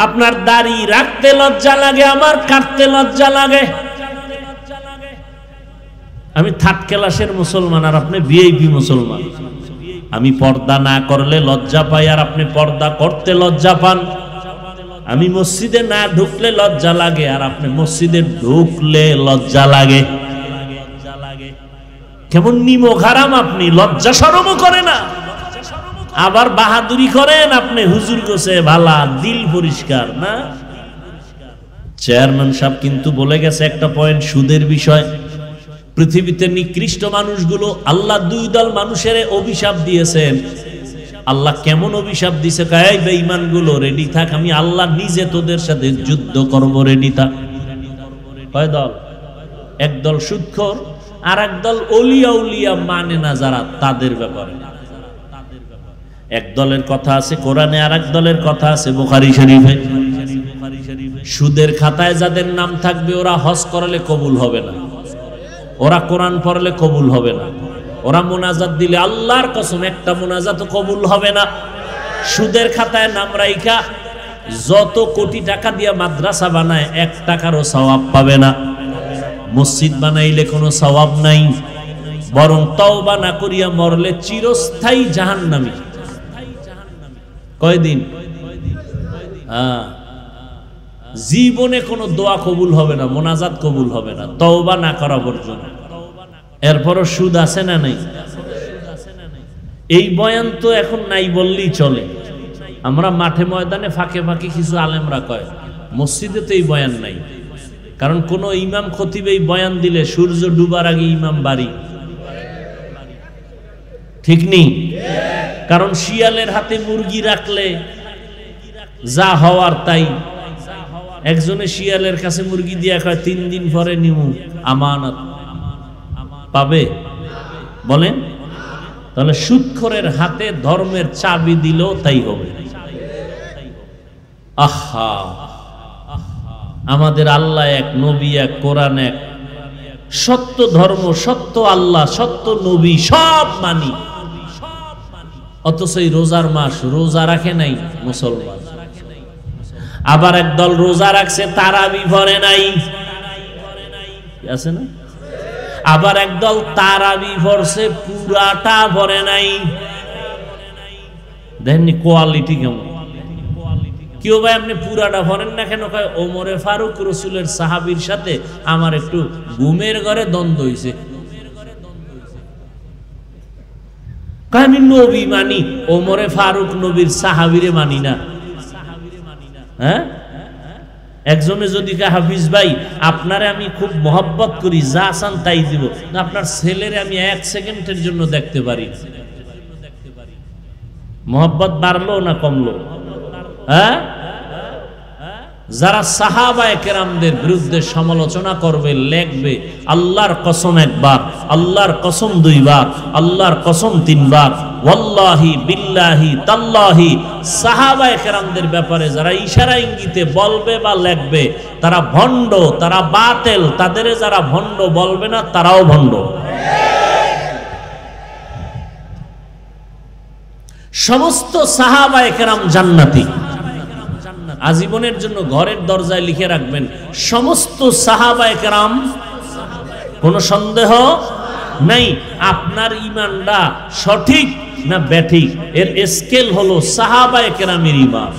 আপনার দাড়ি রাখতে লজ্জা লাগে, আমার কাটতে লজ্জা লাগে। আমি 3rd ক্লাসের মুসলমান আর আপনি ভিআইপি মুসলমান। আমি পর্দা না করলে লজ্জা পাই আর আপনি পর্দা করতে লজ্জা পান। আমি মসজিদে না ঢুকলে লজ্জা লাগে আর আপনি মসজিদে ঢুকলে লজ্জা লাগে। কেমন নিমক হারাম আপনি, লজ্জা শরমও করে না, আবার বাহাদুরি করেন আপনি। হুজুর গোছে ভালা, দিল পরিষ্কার না। চেয়ারম্যান সাহেব কিন্তু বলে গেছে একটা পয়েন্ট, সুদের বিষয়। পৃথিবীতে নিকৃষ্ট মানুষগুলো, আল্লাহ 2 দল মানুষের অভিশাপ দিয়েছেন। আল্লাহ কেমন অভিশাপ দিছে? এই বেঈমানগুলো রেডি থাক, আমি আল্লাহ নিজে তোদের সাথে যুদ্ধ করব, রেডি থাক। কয় দল? এক দল সুদখোর, আর এক দল ওলিয়া উলিয়া মানে না যারা, তাদের ব্যাপারে। এক দলের কথা আছে কোরআনে, আর এক দলের কথা আছে বুখারী শরীফে। সুদের খাতায় যাদের নাম থাকবে ওরা হজ করলে কবুল হবে না, ওরা কোরআন পড়লে কবুল হবে না, ওরা মোনাজাত দিলে আল্লাহর কসম একটা মোনাজাত কবুল হবে না। সুদের খাতায় নাম রাইখা যত কোটি টাকা দিয়ে মাদ্রাসা বানায় 1 টাকারও সওয়াব পাবে না। মসজিদ বানাইলে কোনো সওয়াব নাই, বরং তওবা না করিয়া মরলে চিরস্থায়ী জাহান্নামী। কয়দিন? জীবনে কোনো দোয়া কবুল হবে না, মোনাজাত কবুল হবে না, তওবা না করা পর্যন্ত। এরপরও সুদ আছে না নাই? এই বয়ান তো এখন নাই বললেই চলে। আমরা মাঠে ময়দানে ফাঁকে ফাঁকে কিছু আলেমরা কয়, মসজিদে তো এই বয়ান নাই। কারণ কোন ইমাম খতিব এই বয়ান দিলে সূর্য ডুবার আগে ইমাম বাড়ি, ঠিক নেই? কারণ শিয়ালের হাতে মুরগি রাখলে যা হওয়ার তাই। একজনে শিয়ালের কাছে মুরগি দিয়া কয় 3 দিন পরে নিমু, আমানত পাবে? বলেন। তাহলে সুদখোরের হাতে ধর্মের চাবি দিলেও তাই হবে। আহা, আমাদের আল্লাহ এক, নবী এক, কোরআন এক, সত্য ধর্ম, সত্য আল্লাহ, সত্য নবী সব মানি। অথচ এই রোজার মাস রোজা রাখে নাই মুসলমান। আবার একদল রোজা রাখছে তারাবি ভরে নাই, আছে না? আবার একদল তারাবি ভরছে পুরাটা ভরে নাই। দেখেননি কোয়ালিটি কেমন? কেউ ভাই আপনি পুরাটা ভরেন না কেন? কয় ওমরে ফারুক রসুলের সাহাবীর সাথে আমার একটু ঘুমের ঘরে দ্বন্দ্ব হয়েছে। আমি নবী মানি, ওমরে ফারুক নবীর সাহাবীরে মানি না। হ্যাঁ, একজনে যদি কে হাফিজ ভাই আপনারে আমি খুব মহব্বত করি, যা চান তাই দিব, আপনার ছেলেরে আমি 1 সেকেন্ডের জন্য দেখতে পারি, মহব্বত বাড়লো না কমলো? হ্যাঁ, যারা সাহাবায়ে কেরামদের বিরুদ্ধে সমালোচনা করবে, লেখবে আল্লাহর কসম একবার, আল্লাহর কসম 2 বার, আল্লাহর কসম 3 বার, ওয়াল্লাহি বিল্লাহি তাল্লাহি, সাহাবায়ে কেরামদের ব্যাপারে যারা ইশারা ইঙ্গিতে বলবে বা লেখবে তারা ভণ্ড, তারা বাতিল। তাদের যারা ভণ্ড বলবে না তারাও ভণ্ড। সমস্ত সাহাবায়ে কেরাম জান্নাতি, আজীবনের জন্য ঘরের দরজায় লিখে রাখবেন, সমস্ত সাহাবায়ে কেরাম, কোনো সন্দেহ নাই। আপনার ঈমানটা সঠিক না ব্যাঠিক, এর স্কেল হলো সাহাবায়ে কেরামের ঈমান।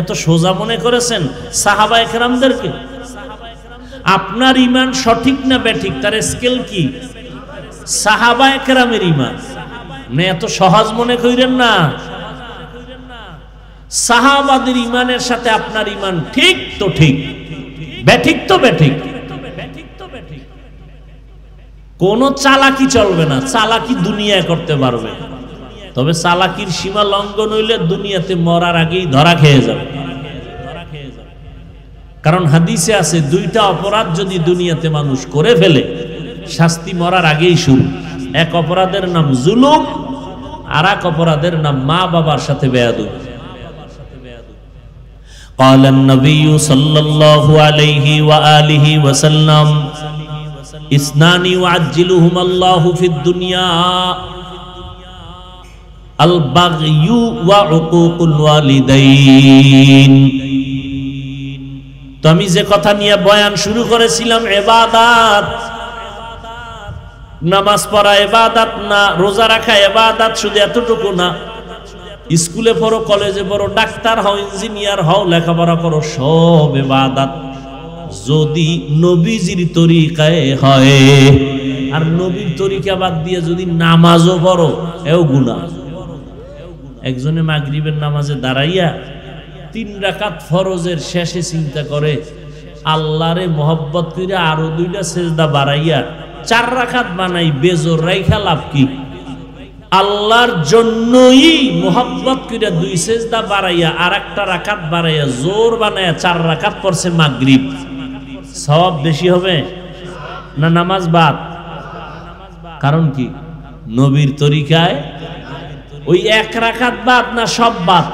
এত সোজা মনে করেছেন সাহাবায়ে কেরামদেরকে? আপনার ঈমান সঠিক না ব্যাঠিক, তার স্কেল কি? সাহাবায়ে কেরামের ঈমান। এত সহজ মনে করেন না। সাহাবাদের ঈমানের সাথে আপনার ঈমান ঠিক তো ঠিক, ব্যাঠিক তো ব্যাঠিক। কোন চালাকি চলবে না, চালাকি দুনিয়ায় করতে পারবে, তবে চালাকির সীমা লঙ্ঘন হইলে দুনিয়াতে মরার আগেই ধরা খেয়ে যাবে। কারণ হাদিসে আছে 2টা অপরাধ যদি দুনিয়াতে মানুষ করে ফেলে শাস্তি মরার আগেই শুরু। এক অপরাধের নাম জুলুম, আর এক অপরাধের নাম মা বাবার সাথে বেয়াদবি। قال النبي صلى الله عليه وآله وسلم اثنان يعجلهما الله في الدنيا البغي وعقوق الوالدين। তো আমি যে কথা নিয়ে বয়ান শুরু করেছিলাম, ইবাদত, নামাজ পড়া ইবাদত না, রোজা রাখা ইবাদত, শুধু এতটুকু না। স্কুলে পড়ো, কলেজে পড়ো, ডাক্তার হও, ইঞ্জিনিয়ার হও, লেখাপড়া করো, সব ইবাদত যদি নবীজির তরিকায় হয়। আর নবীর তরিকা বাদ দিয়ে যদি নামাজও পড়ো এও গুনাহ। একজনে মাগরিবের নামাজে দাঁড়াইয়া 3 রাকাত ফরজের শেষে চিন্তা করে আল্লাহরে মহব্বত করে আরো 2টা সেজদা বাড়াইয়া 4 রাকাত বানাই, বেজোর রাইখা লাভ কি? আল্লাহর জন্যই মোহাব্বত করে 2 সেজদা বাড়াইয়া আর 1টা রাকাত বাড়াইয়া জোর বানাইয়া 4 রাকাত পড়ছে মাগরিব, সওয়াব বেশি হবে না নামাজ বাদ? কারণ কি? নবীর তরিকায় ওই 1 রাকাত বাদ না সব বাদ?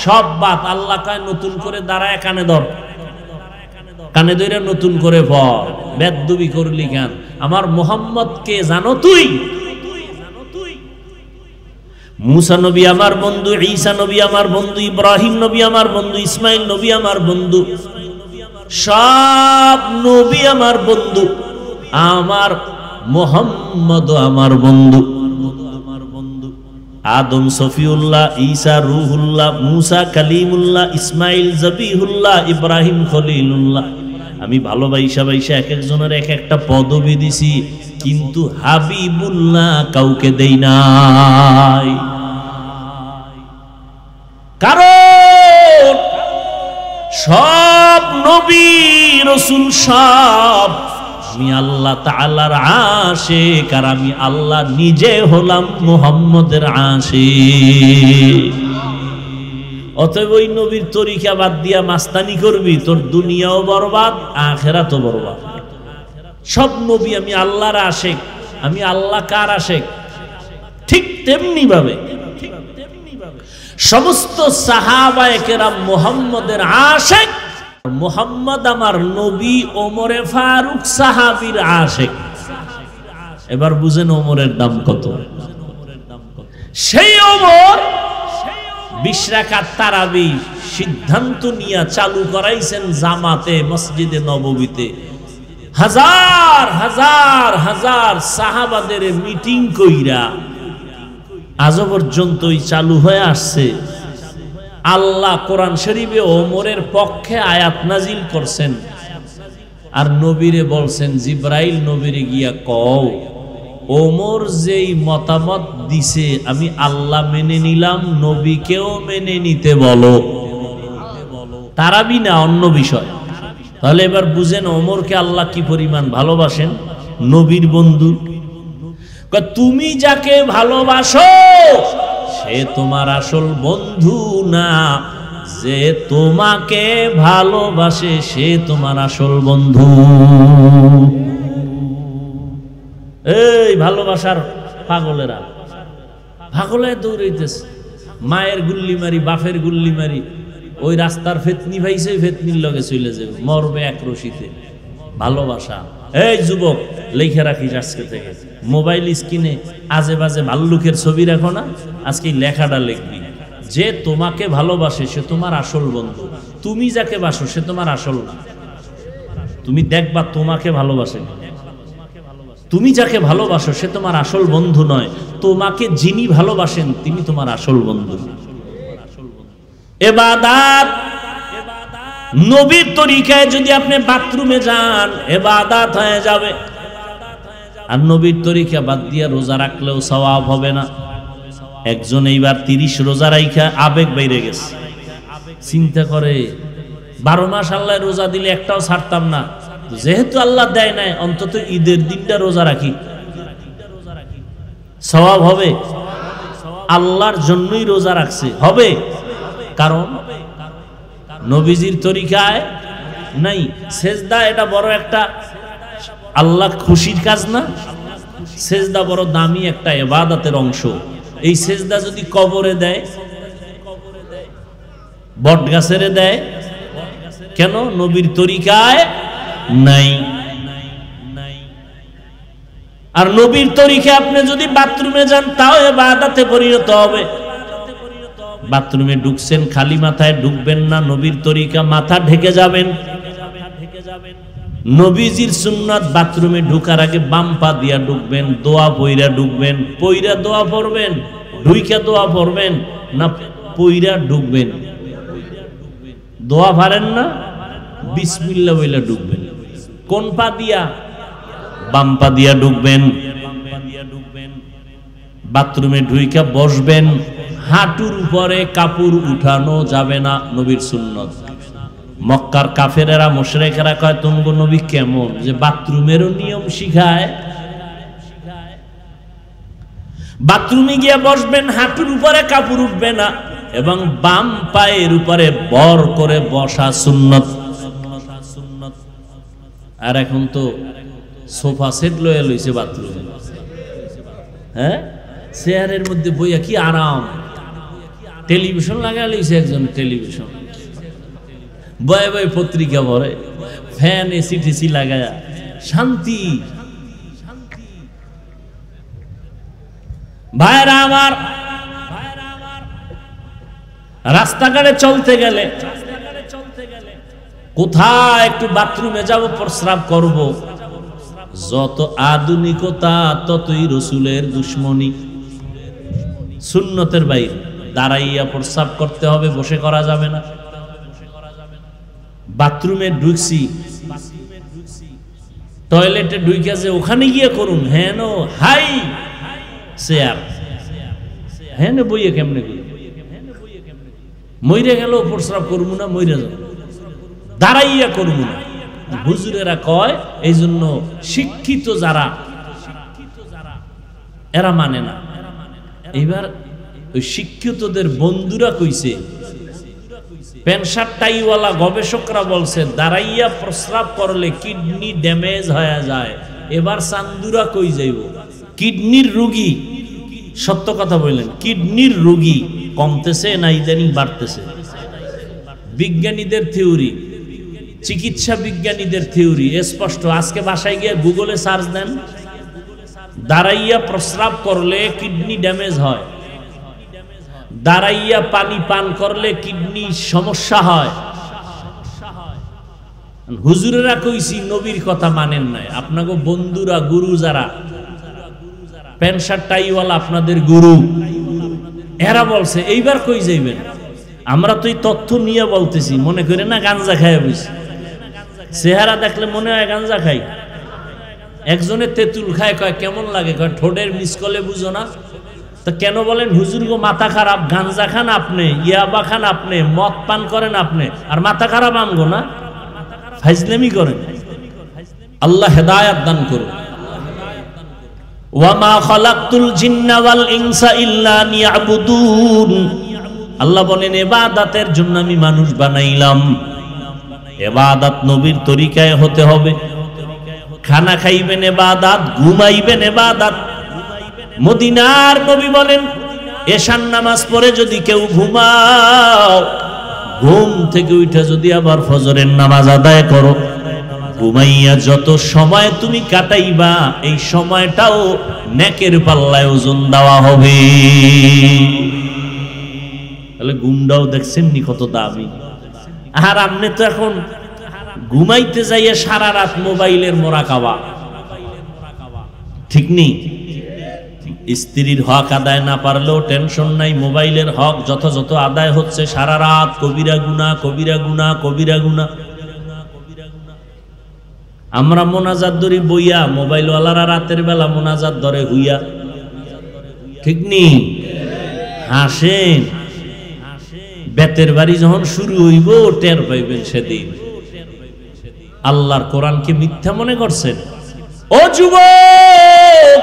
সব বাদ। আল্লাহ কয় নতুন করে দাঁড়ায় কানে ধর, কানে ধরে নতুন করে পড়। বেদবি করলি কেন? আমার মোহাম্মদ কে জানো তুই? মুসা নবী আমার বন্ধু, ঈসা নবী আমার বন্ধু, ইব্রাহিম নবী আমার বন্ধু, ইসমাইল নবী আমার বন্ধু, সব নবী আমার বন্ধু। আমার মুহাম্মদ আমার বন্ধু। আদম সফিউল্লাহ, ঈসা রুহুল্লাহ, মুসা কালিমুল্লাহ, ইসমাইল জবিহুল্লাহ, ইব্রাহিম খলিলুল্লাহ, আমি ভালোবাসা এক একজনের এক একটা পদবি দিছি, কিন্তু হাবিবুল্লাহ কাউকে দেই নাই। কারণ সব নবী রাসূল সব আমি আল্লাহ তাআলার আশিক, আর আমি আল্লাহ নিজে হলাম মুহাম্মদের আশিক। অতএব ওই নবীর তরিকা বাদ দিয়া মাস্তানি করবি, তোর দুনিয়াও বরবাদ আখিরাতও বরবাদ। সব নবী আমি আল্লাহর আশিক, আমি আল্লাহ কার আশিক? ঠিক তেমনি ভাবে সমস্ত সাহাবায়ে কেরাম মুহাম্মদের আশিক। মুহাম্মদ আমার নবী, ওমরে ফারুক সাহাবীর আশিক। এবার বুঝেন ওমরের দাম কত। সেই ওমর 20 রাকাত তারাবি সিদ্ধান্ত নিয়ে চালু করাইছেন জামাতে মসজিদে নববীতে। হাজার হাজার হাজার সাহাবাদের মিটিং কইরা আজও পর্যন্তই চালু হয়ে আসছে। আল্লাহ কোরআন শরীফে ওমরের পক্ষে আয়াত নাজিল করছেন, আর নবীরে বলছেন জিব্রাইল নবীরে গিয়া কও ওমর যেই মতামত দিছে আমি আল্লাহ মেনে নিলাম, নবীকেও মেনে নিতে বলো। তারাবি না, অন্য বিষয়। তাহলে এবার বুঝেন ওমরকে আল্লাহ কি পরিমাণ ভালোবাসেন, নবীর বন্ধু। তুমি যাকে ভালোবাসো সে তোমার আসল বন্ধু না, যে তোমাকে ভালোবাসে সে তোমার আসল বন্ধু। এই ভালোবাসার পাগলেরা পাগলে দৌড়াইতেছে, মায়ের গুল্লি মারি বাপের গুল্লি মারি, ওই রাস্তার ফেতনি ভাইছে ফেতনির লগে চলে যাবে, মরবে এক রশিতে। ভালোবাসা, এই যুবক লিখে রাখিস আজকে থেকে, মোবাইল স্ক্রিনে আজে বাজে ভাল্লুকের ছবি রাখো না, আজকে লেখাটা লিখবি, যে তোমাকে ভালোবাসে সে তোমার আসল বন্ধু, তুমি যাকে বাসো সে তোমার আসল না। তুমি দেখবা তোমাকে ভালোবাসে, তুমি যাকে ভালোবাসো সে তোমার আসল বন্ধু নয়, তোমাকে যিনি ভালোবাসেন তিনি তোমার আসল বন্ধু। ইবাদত নবীর তরিকায় যদি আপনি বাথরুমে যান ইবাদত হয়ে যাবে, আর নবীর তরিকা বাদ দিয়ে রোজা রাখলেও সওয়াব হবে না। একজন এইবার 30 রোজা রাইখা আবেগ বাইরে গেছে, চিন্তা করে 12 মাস আল্লাহ রোজা দিলে একটাও ছাড়তাম না, যেহেতু আল্লাহ দেয় নাই অন্তত ঈদের দিনটা রোজা রাখি, সওয়াব হবে। আল্লাহর জন্যই রোজা রাখছে, হবে, কারণ নবীজির তরিকায় নাই। সেজদা এটা বড় একটা আল্লাহ খুশির কাজ না, সেজদা বড় দামি একটা ইবাদতের অংশ। এই সেজদা যদি কবরে দেয়, বট গাছেরে দেয়, কেন? নবীর তরিকায় নাই। আর নবীর তরিকায় আপনি যদি বাথরুমে যান তাও ইবাদতে পরিণত হবে। বাথরুমে ঢুকছেন খালি মাথায় ঢুকবেন না, নবীর তরিকা মাথা ঢেকে যাবেন। নবীজির সুন্নাত বাথরুমে ঢুকার আগে বাম পা দিয়া ঢুকবেন, দোয়া পইরা ঢুকবেন, পইরা দোয়া পড়বেন, ঢুইকা দোয়া পড়বেন না পইরা ঢুকবেন? দোয়া পারেন না, বিসমিল্লাহ বইলা ঢুকবেন। কোন পা দিয়া? বাম পা দিয়া ঢুকবেন। বাথরুমে ঢুইকা বসবেন, হাঁটুর উপরে কাপড় উঠানো যাবে না, নবীর সুন্নত। মক্কার কাফেরেরা মুশরিকেরা কয় তুমগো নবী কেমন যে বাথরুমেরও নিয়ম শিখায়। বাথরুমে গিয়ে বসবেন, হাঁটুর উপরে কাপড় উঠবে না, এবং বাম পায়ের উপরে বর করে বসা সুন্নত। আর এখন তো সোফা সেট লয়ে লইছে বাথরুমে, হ্যাঁ, চেয়ারের মধ্যে বইয়া কি আরাম। টেলিভিশন লাগা লইছে একজন, টেলিভিশন বয়ে বয়ে পত্রিকা পড়ে, ফ্যান এসি টেসি লাগায়া শান্তি। ভাইরা আমার, রাস্তাঘাটে চলতে গেলে কোথায় একটু বাথরুমে যাব, প্রস্রাব করব, যত আধুনিকতা ততই রসুলের দুশ্মনী। সুন্নতের বাইরে দাঁড়াইয়া প্রস্রাব করতে হবে, বসে করা যাবে না। বাথরুমে ঢুকছি, টয়লেটে ঢুইকা যে ওখানে গিয়ে করুন, হেন হাই চেয়ার, হেন বইয়ে কেমনে করি, মইরে গেল প্রস্রাব করবো না, মইরে যাব, দাঁড়াইয়া করবো না। হুজুরেরা কয় এই জন্য শিক্ষিত যারা এরা মানে না। এবার ওই শিক্ষিতদের বন্ধুরা কইছে, প্যান্ট শার্ট টাইওয়ালা গবেষকরা বলছে দাঁড়াইয়া প্রস্রাব করলে কিডনি ড্যামেজ হয়ে যায়। এবার চান্দুরা কই যাইব? কিডনির রোগী, সত্য কথা বললেন, কিডনির রোগী কমতেছে না ইদানিং বাড়তেছে? বিজ্ঞানীদের থিওরি, চিকিৎসা বিজ্ঞানীদের থিওরি স্পষ্ট। আজকে বাসায় গিয়ে গুগলে সার্চ দেন, দাঁড়াইয়া প্রস্রাব করলে কিডনি ড্যামেজ হয়, দাঁড়াইয়া পানি পান করলে কিডনি সমস্যা হয়। হুজুরেরা কইছি নবীর কথা মানেন নাই, আপনাকে বন্ধুরা গুরু যারা প্যান্ট শার্ট টাইওয়ালা আপনাদের গুরু, এরা বলছে। এইবার কই যাইবেন? আমরা তো এই তথ্য নিয়ে বলতেছি, মনে করে না গাঞ্জা খায় বুঝি, চেহারা দেখলে মনে হয় গাঞ্জা খাই। একজনের তেঁতুল খায়, কয় কেমন লাগে, কয় ঠোঁটের মিসকলে বুঝো না। তো কেন বলেন হুজুর গো মাথা খারাপ, গাঞ্জা খান আপনি, ইয়াবা খান আপনি, মদ পান করেন আপনি, আর মাথা খারাপ আমগো না? ফাইজলামি করেন। আল্লাহ হেদায়াত দান করুন। ওয়ামা খালাকতুল জিন্না ওয়াল ইনসা ইল্লা লিয়াবুদুন। আল্লাহ বলেন ইবাদতের জন্য আমি মানুষ বানাইলাম। ইবাদত নবীর তরিকায় হতে হবে। খানা খাইবেন ইবাদত, ঘুমাইবেন ইবাদত। মদিনার নবী বলেন এশার নামাজ পড়ে যদি কেউ ঘুমাও, ঘুম থেকে উঠে যদি আবার ফজরের নামাজ আদায় করো, ঘুমাইয়া যত সময় তুমি কাটাইবা এই সময়টাও নেকের পাল্লায় ওজন দেওয়া হবে। তাহলে ঘুমটাও দেখছেন নি কত দামি। আর আপনি তো এখন ঘুমাইতে যাইয়া সারা রাত মোবাইলের মোরাকাবা, ঠিক নেই? স্ত্রীর হক আদায় না পারলেও টেনশন নাই, মোবাইলের হক যথাযথ আদায় হচ্ছে। সারা রাত কবিরা গুনাহ, কবিরা গুনাহ, কবিরা গুনাহ। আমরা মোনাজাত ধরি বইয়া, মোবাইলওয়ালারা রাতের বেলা মোনাজাত ধরে হুইয়া, ঠিক নেই? হাসেন, বেতের বাড়ি যখন শুরু হইব টের পাইবেন সেদিন। আল্লাহর কোরআনকে মিথ্যা মনে করছেন? ও যুবক,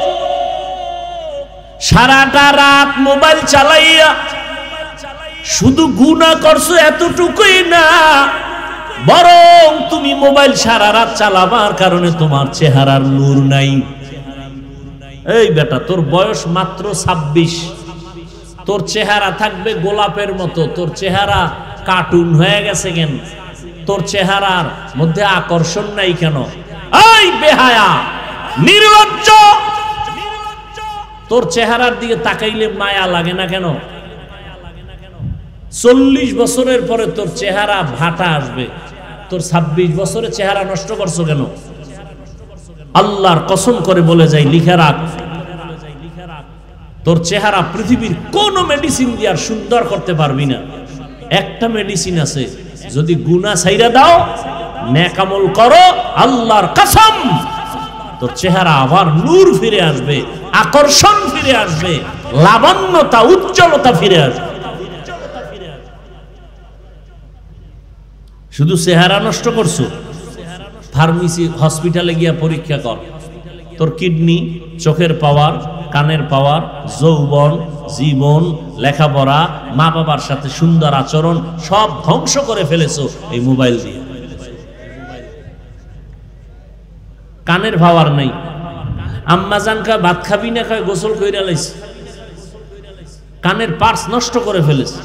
সারাটা রাত মোবাইল চালাইয়া শুধু গুনাহ করছো এতটুকুই না, বরং তুমি মোবাইল সারা রাত চালাবার কারণে তোমার চেহারার নূর নাই। এই বেটা, তোর বয়স মাত্র 26, তোর চেহারা থাকবে গোলাপের মতো, তোর চেহারা কার্টুন হয়ে গেছে কেন? তোর চেহারার মধ্যে আকর্ষণ নাই কেন? এই বেহায়া, নির্লজ্জ, তোর চেহারার দিকে তাকাইলে মায়া লাগে না কেন? 40 বছরের পরে তোর চেহারা ভাটা আসবে, তোর 26 বছরে চেহারা নষ্ট করছো কেন? আল্লাহর কসম করে বলে যাই, লিখে রাখ, তোর চেহারা পৃথিবীর কোন মেডিসিন দিয়ে আর সুন্দর করতে পারবি না। একটা মেডিসিন আছে, যদি গুনাহ ছাইরা দাও, নেক আমল করো, আল্লাহর কসম তোর চেহারা আবার নূর ফিরে আসবে, আকর্ষণ ফিরে আসবে, লাবণ্যতা, উজ্জ্বলতা ফিরে আসবে। শুধু চেহারা নষ্ট করছো, ফার্মেসি হসপিটালে গিয়া পরীক্ষা কর, তোর কিডনি, চোখের পাওয়ার, কানের পাওয়ার, যৌবন, জীবন, লেখাপড়া, মা বাবার সাথে সুন্দর আচরণ সব ধ্বংস করে ফেলেছো এই মোবাইল দিয়ে। কানের পাওয়ার নেই, আম্মা জান কয় ভাত খাবি না, কয় গোসল কইরা লাইছে, কানের পার্স নষ্ট করে ফেলেছে।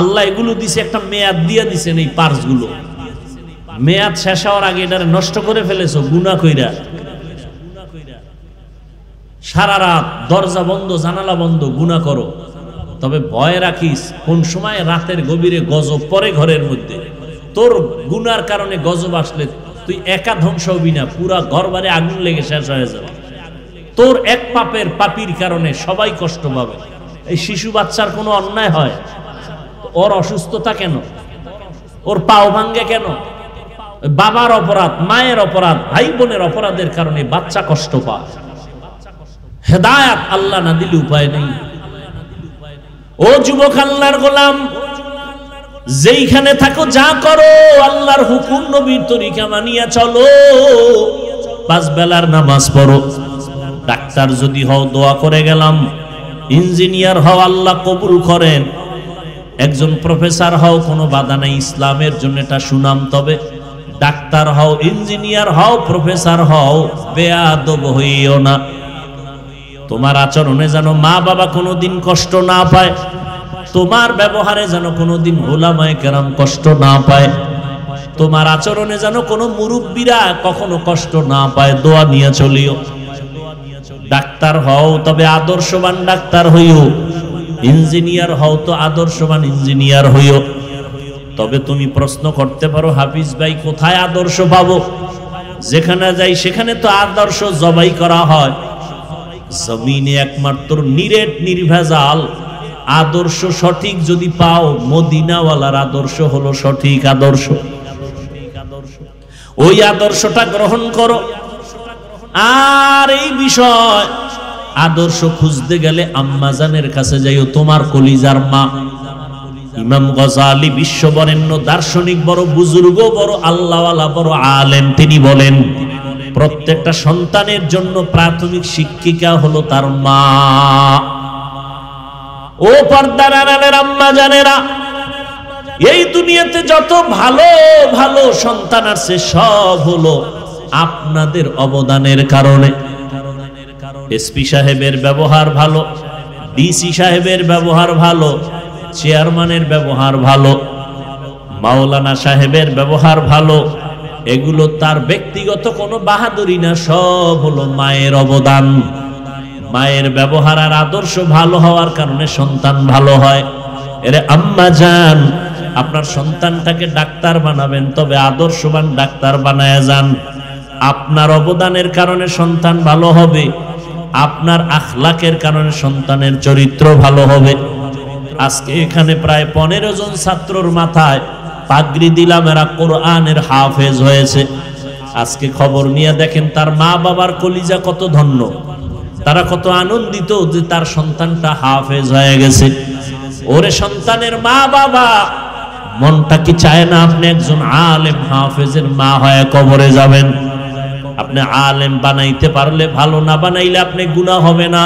আল্লাহ এগুলো দিছে, একটা মেয়াদ দিয়ে দিছেন, এই পার্স গুলো মেয়াদ শেষ হওয়ার আগে এটা নষ্ট করে ফেলেছো গুনাহ কইরা। সারা রাত দরজা বন্ধ, জানালা বন্ধ, গুনাহ করো। তবে ভয় রাখিস, কোন সময় রাতের গভীরে গজব পড়ে ঘরের মধ্যে, তোর গুনার কারণে গজব আসলে তুই একা ধ্বংস হবি না, পুরা ঘর বাড়ি আগুন লেগে শেষ হয়ে যাবে। তোর এক পাপির কারণে সবাই কষ্ট পাবে। এই শিশু বাচ্চার কোনো অন্যায় হয়, ওর অসুস্থতা কেন? ওর পাও ভাঙ্গে কেন? বাবার অপরাধ, মায়ের অপরাধ, ভাই বোনের অপরাধের কারণে বাচ্চা কষ্ট পায়। হেদায়েত আল্লাহ না দিলে উপায় নেই। ও যুবক আল্লাহর গোলাম, যেইখানে থাকো যা করো আল্লাহর হুকুম নবীর তরিকা মানিয়া চলো। 5 বেলার নামাজ পড়ো। ডাক্তার যদি হও দোয়া করে গেলাম। ইঞ্জিনিয়ার হও আল্লাহ কবুল করেন। একজন প্রফেসর হও কোনো বাধা নাই, ইসলামের জন্য এটা সুনাম। তবে ডাক্তার হও, ইঞ্জিনিয়ার হও, প্রফেসর হও, বেয়াদব হইও না। তোমার আচরণে যেন মা বাবা কোনোদিন কষ্ট না পায়, তোমার ব্যবহারে যেন কোনোদিন ওলামায়ে কেরাম কষ্ট না পায়, তোমার আচরণে যেন কোনো মুরব্বীরা কখনো কষ্ট না পায়। দোয়া নিয়ে চলিও। ডাক্তার হও তবে আদর্শবান ডাক্তার হইও, ইঞ্জিনিয়ার হও তো আদর্শবান ইঞ্জিনিয়ার হইও। তবে তুমি প্রশ্ন করতে পারো, হাফিজ ভাই কোথায় আদর্শ পাবো? যেখানে যাই সেখানে তো আদর্শ জবাই করা হয়। জমিনে একমাত্র নিরেট নির্ভেজাল আদর্শ সঠিক যদি পাও, মদিনাওয়ালার আদর্শ হলো সঠিক আদর্শ। ওই আদর্শটা গ্রহণ করো। আর এই বিষয় আদর্শ খুঁজতে গেলে আম্মাজানের কাছে যাইও, তোমার কলিজার মা। ইমাম গজালি বিশ্ববরেণ্য দার্শনিক, বড় বুজুর্গ, বড় আল্লাহওয়ালা, বড় আলেম, তিনি বলেন প্রত্যেকটা সন্তানের জন্য প্রাথমিক শিক্ষিকা হলো তার মা। ও পর্দার আড়ালের আম্মা জানেরা, এই দুনিয়াতে যত ভালো ভালো সন্তান আছে সব হলো আপনাদের অবদানের কারণে। এসপি সাহেবের ব্যবহার ভালো, ডিসি সাহেবের ব্যবহার ভালো, চেয়ারম্যানের ব্যবহার ভালো, মাওলানা সাহেবের ব্যবহার ভালো, এগুলো তার ব্যক্তিগত কোনো বাহাদুরি না, সব হলো মায়ের অবদান। মায়ের ব্যবহার আর আদর্শ ভালো হওয়ার কারণে সন্তান ভালো হয়। এরে আম্মা জান, আপনার সন্তানটাকে ডাক্তার বানাবেন, তবে আদর্শবান ডাক্তার বানায়া যান। আপনার অবদানের কারণে সন্তান ভালো হবে, আপনার আখলাকের কারণে সন্তানের চরিত্র ভালো হবে। আজকে এখানে প্রায় 15 জন ছাত্রর মাথায় পাগড়ি দিলাম, এরা কোরআনের হাফেজ হয়েছে। আজকে খবর নিয়ে দেখেন তার মা বাবার কলিজা কত ধন্য, তারা কত আনন্দিত যে তার সন্তানটা হাফেজ হয়ে গেছে। ওরে সন্তানের মা বাবা, মনটা কি চায় না আপনি একজন আলেম হাফেজের মা হয়ে কবরে যাবেন? আপনি আলেম বানাইতে পারলে ভালো, না বানাইলে আপনি গুনাহ হবে না।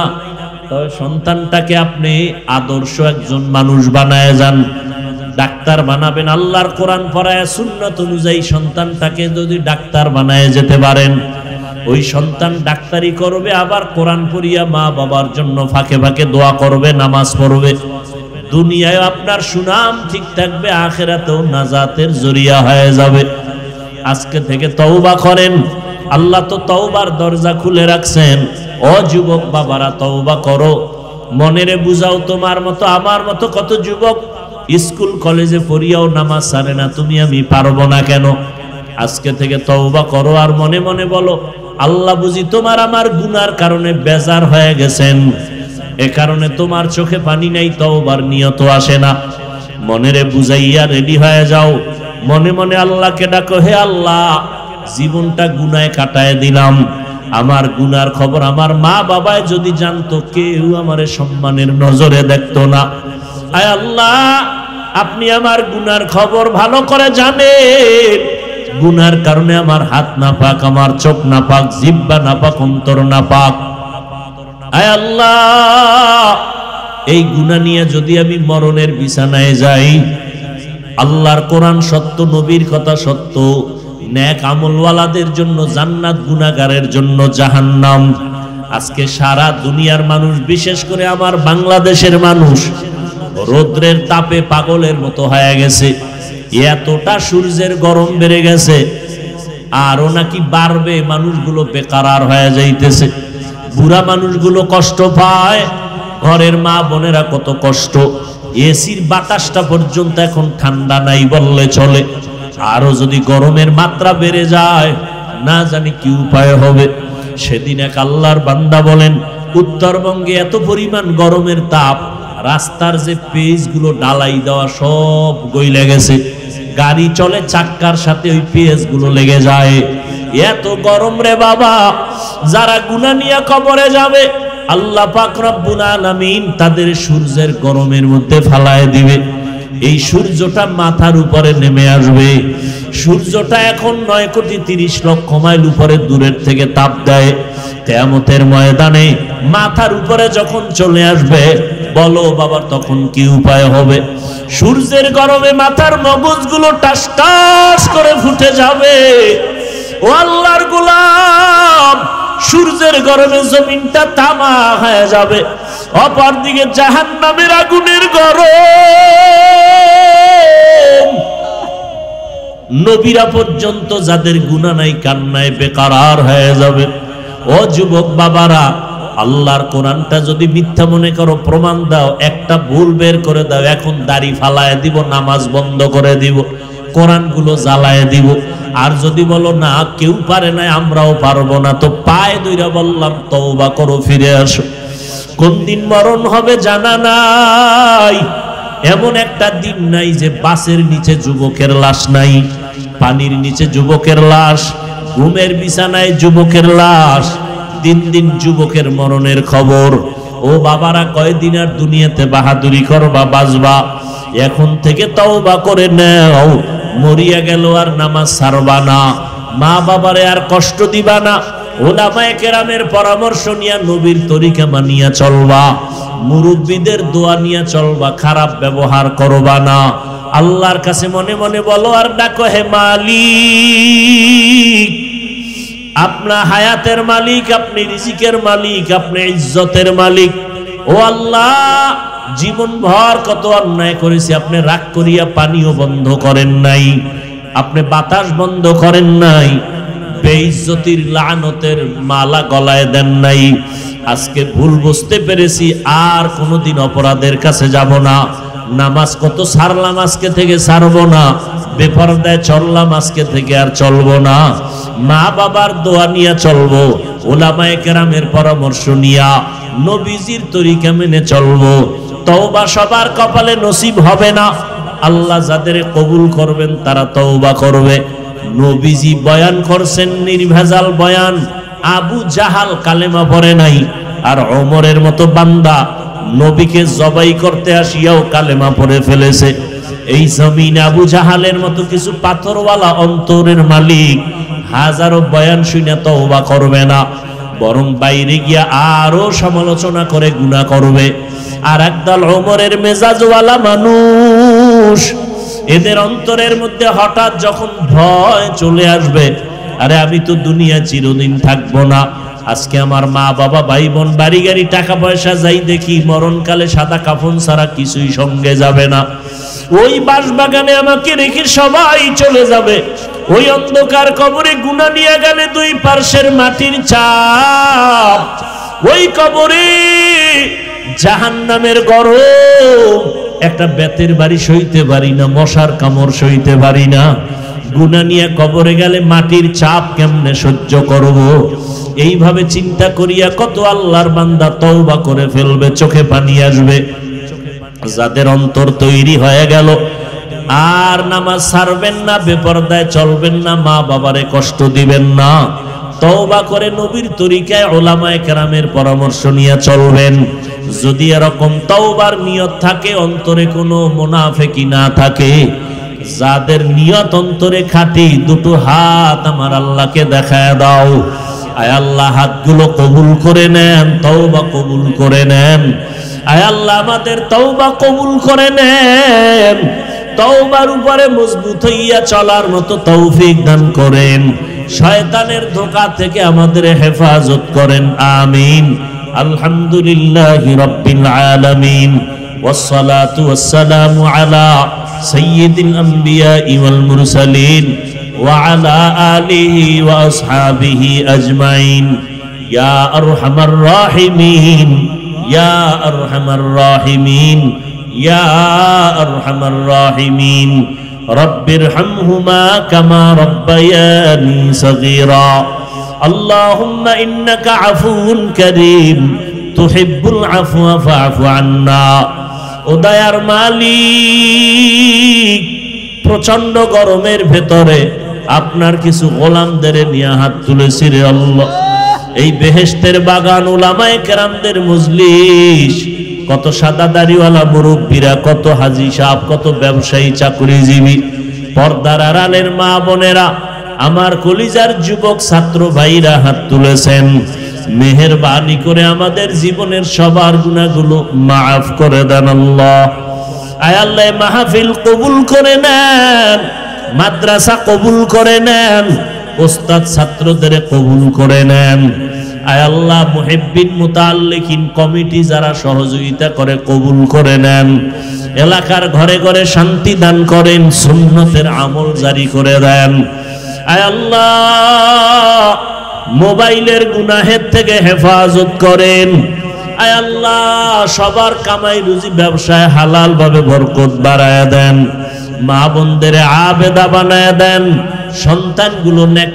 তবে সন্তানটাকে আপনি আদর্শ একজন মানুষ বানায় যান। ডাক্তার বানাবেন, আল্লাহর কোরআন পড়ায় সুন্নাত অনুযায়ী সন্তানটাকে যদি ডাক্তার বানায় যেতে পারেন, ওই সন্তান ডাক্তারি করবে, আবার কোরআন পড়িয়া মা বাবার জন্য ফাঁকে ফাঁকে দোয়া করবে, নামাজ পড়বে। দুনিয়ায় আপনার সুনাম ঠিক থাকবে, আখিরাতেও নাজাতের জরিয়া হয়ে যাবে। আজকে থেকে তওবা করেন, আল্লাহ তো তওবার দরজা খুলে রাখছেন। ও যুবক বাবারা, তওবা করো, মনেরে বুঝাও। তোমার মতো আমার মতো কত যুবক স্কুল কলেজে পড়িয়াও নামাজ ছাড়ে না, তুমি আমি পারবো না কেন? আজকে থেকে তওবা করো আর মনে মনে বলো, আল্লাহ বুঝি তোমার আমার গুনার কারণে বেজার হয়ে গেছেন, এ কারণে তোমার চোখে পানি নাই, তওবার নিয়ত আসে না। মনেরে বুঝাইয়া রেডি হয়ে যাও, মনে মনে আল্লাহকে ডাকো, হে আল্লাহ, জীবনটা গুনায় কাটায় দিলাম, আমার গুনার খবর আমার মা বাবায় যদি জানতো, কেউ আমারে সম্মানের নজরে দেখতো না। আয় আল্লাহ, আপনি আমার গুনার খবর ভালো করে জানেন। গুনার কারণে আমার হাত নাপাক, আমার চোখ নাপাক, জিহ্বা নাপাক, অন্তর নাপাক। আয় আল্লাহ, এই গুনাহ নিয়ে যদি আমি মরণের বিছানায় যাই, আল্লাহর কোরআন সত্য, নবীর কথা সত্য, নেক আমলওয়ালাদের জন্য জান্নাত, গুনাহগারের জন্য জাহান্নাম। আজকে সারা দুনিয়ার মানুষ, বিশেষ করে আমার বাংলাদেশের মানুষ রৌদ্রের তাপে পাগলের মতো হয়ে গেছে। এতটা সূর্যের গরম বেড়ে গেছে, আরো নাকি বাড়বে। মানুষগুলো বেকারার হয়ে যাইতেছে, বুড়া মানুষগুলো কষ্ট পায়, ঘরের মা বোনেরা কত কষ্ট। এসির বাতাসটা পর্যন্ত এখন ঠান্ডা নাই বললে চলে। আরো যদি গরমের মাত্রা বেড়ে যায়, না জানি কি উপায় হবে। সেদিন এক আল্লাহর বান্দা বলেন, উত্তরবঙ্গে এত পরিমাণ গরমের তাপ, রাস্তার যে পেজগুলো ডালাই দেওয়া সব গইলে গেছে। গাড়ি চলে চাক্কার সাথে ওই পেঁয়াজগুলো লেগে যায়। এত গরম রে বাবা। যারা গুনাহ নিয়ে কবরে যাবে আল্লাহ পাক রব্বুল আলামিন তাদের সূর্যের গরমের মধ্যে ফালায় দিবে। এই সূর্যটা মাথার উপরে নেমে আসবে। সূর্যটা এখন 9,30,00,000 মাইল উপরে দূরের থেকে তাপ দেয়। কিয়ামতের ময়দানে মাথার উপরে যখন চলে আসবে, বলো বাবা তখন কি উপায় হবে? সূর্যের গরমে মাথার মগজগুলো টাস টাস করে ফুটে যাবে। ও আল্লাহর গোলাম, সূর্যের গরমে জমিনটা তামা হয়ে যাবে। অপরদিকে জাহান্নামের আগুনের গরম। নবীরা পর্যন্ত যাদের গুনাহ নাই কান্নায় বেকারার হয়ে যাবে। ও যুবক বাবারা, আল্লাহর কোরআনটা যদি মিথ্যা মনে করো প্রমাণ দাও, একটা ভুল বের করে দাও, এখন দাড়ি ফালায় দিব, নামাজ বন্ধ করে দিব, কোরআনগুলো জ্বালায় দিব। আর যদি বলো না কেউ পারে না আমরাও পারবো না, তো পায়ে ধইরা বললাম তওবা করো, ফিরে আসো। কোন দিন মরণ হবে জানা নাই। এমন একটা দিন নাই যে বাসের নিচে যুবকের লাশ নাই, পানির নিচে যুবকের লাশ, ঘুমের বিছানায় যুবকের লাশ। দিন দিন যুবকের মরণের খবর। ও বাবারা, কয়দিন আর দুনিয়াতে বাহাদুরি করবা, বাঁচবা? এখন থেকে তওবা করে নাও। মরিয়া গেল আর নামাজ ছাড়বা না, মা বাবারে আর কষ্ট দিবা না, উলামায়ে কেরামের পরামর্শ নিয়া নবীর তরিকা মানিয়া চলবা, মুরব্বীদের দোয়া নিয়া চলবা, খারাপ ব্যবহার করবা না। আল্লাহর কাছে মনে মনে বলো আর ডাকো, হে মালিক, আপনার হায়াতের মালিক, আপনি রিজিকের মালিক, আপনি ইজ্জতের মালিক। ও আল্লাহ, জীবন ভর কত অন্যায় করেছি, আপনি রাগ করিয়া পানিও বন্ধ করেন নাই, আপনি বাতাস বন্ধ করেন নাই, বেইজ্জতির লানতের মালা গলায় দেন নাই। আজকে ভুল বুঝতে পেরেছি, আর কোনোদিন অপরাধের কাছে যাব না। নামাজ কত ছাড়লাম, আজকে থেকে ছাড়বো না। বেপরদায় চললাম, আজকে থেকে আর চলবো না। মা বাবার দোয়া নিয়ে চলবো, উলামায়ে কেরামের পরামর্শ নিয়া নবীজির তরিকা মেনে চলবো। তওবা সবার কপালে নসিব হবে না। আল্লাহ যাদের কবুল করবেন তারা তওবা করবে। নবীজি বয়ান করছেন নির্ভেজাল বয়ান। আবু জাহাল কালেমা পড়ে নাই, আর ওমরের মতো বান্দা নবীকে জবাই করতে আসিয়াও কালেমা পড়ে ফেলেছে। এই জমিনে আবু জাহালের মতো কিছু পাথরওয়ালা অন্তরের মালিক হাজারো বয়ান শুনে তওবা করবে না, বরং বাইরে গিয়া আরো সমালোচনা করে গুনাহ করবে। আর একদল ওমরের মেজাজওয়ালা মানুষ, এদের অন্তরের মধ্যে হঠাৎ যখন ভয় চলে আসবে, আরে আমি তো দুনিয়া চিরদিন থাকবো না, আজকে আমার মা বাবা ভাই বোন বাড়ি গাড়ি টাকা পয়সা যাই দেখি, মরণকালে সাদা কাফন ছাড়া কিছুই সঙ্গে যাবে না। ওই বাঁশবাগানে আমাকে রেখে সবাই চলে যাবে। ওই অন্ধকার কবরে গুনাহ নিয়ে গেলে দুই পার্শ্বের মাটির চাপ, ওই কবরে জাহান্নামের গরম, একটা বেতের বাড়ি সইতে পারি না, মশার কামড় সইতে পারি না। গুনাহ নিয়ে কবরে গেলে মাটির চাপ কেমনে সহ্য করব? এইভাবে চিন্তা করিয়া কত আল্লাহর বান্দা তওবা করে ফেলবে, চোখে পানি আসবে। যাদের অন্তর তৈরি হয়ে গেল, আর নামাজ ছাড়বেন না, বেপরদায় চলবেন না, মা বাবারে কষ্ট দিবেন না, তওবা করে নবীর তরিকায় উলামায়ে কেরামের পরামর্শ নিয়ে চলবেন। যদি এরকম তওবার নিয়ত থাকে, অন্তরে কোনো মুনাফিকি না থাকে, যাদের নিয়ত অন্তরে খাঁটি, দুটো হাত আমার আল্লাহকে দেখায় দাও। আয় আল্লাহ, হাতগুলো কবুল করে নেন, তওবা কবুল করে নেন। আয় আল্লাহ, আমাদের তওবা কবুল করে নেন। তওবার উপরে মজবুত হইয়া চলার মতো তৌফিক দান করেন। শয়তানের ধোঁকা থেকে আমাদের হেফাজত করেন, আমিন। আলহামদুলিল্লাহি রাব্বিল আলামিন, ওয়াসসালাতু ওয়াসসালামু আলা সাইয়্যিদিল আমবিয়াই ওয়াল মুরসালিন ওয়া আলা আলিহি ওয়া আসহাবিহি আজমাইন। ইয়া আরহামার রাহিমিন, ইয়া আরহামার রাহিমিন, ইয়া আরহামার রাহিমিন। রব্বিরহামহুমা কামা রাব্বায়ানি সগীরা। আল্লাহুম্মা ইন্নাকা আফুউন কারীম, তুহিব্বুল আফওয়া ফা'ফু আন্না। ও দয়ার মালিক, প্রচন্ড গরমের ভেতরে আপনার কিছু গোলামদের নিয়ে হাত তুলেছি রে আল্লাহ। এই বেহেশতের বাগান উলামায়ে কেরামদের মজলিস, কত সাদা দাড়িওয়ালা মুরব্বীরা, কত হাজী সাহেব, কত ব্যবসায়ী চাকরিজীবী, পর্দার আড়ালের মা বোনেরা, আমার কলিজার যুবক ছাত্র ভাইরা হাত তুলেছেন। মেহেরবানি করে আমাদের জীবনের সবার গুনাহগুলো মাফ করে দেন আল্লাহ। আয় আল্লাহ, মাহফিল কবুল করে নেন, মাদ্রাসা কবুল করে নেন, ওস্তাদ ছাত্রদের কবুল করে নেন। আয় আল্লাহ, মুহিব্বিন মুতাআল্লিকিন কমিটি যারা সহযোগিতা করে কবুল করে নেন। এলাকার ঘরে ঘরে শান্তি দান করেন, সুন্নতের আমল জারি করে দেন। আয় আল্লাহ, মোবাইলের গুনাহের থেকে হেফাজত করেন। আয় আল্লাহ, সবার কামাই রুজি ব্যবসায় হালাল ভাবে বরকত বাড়ায় দেন। মা বোনদের আবেদা বানায় দেন, সন্তানগুলো নেক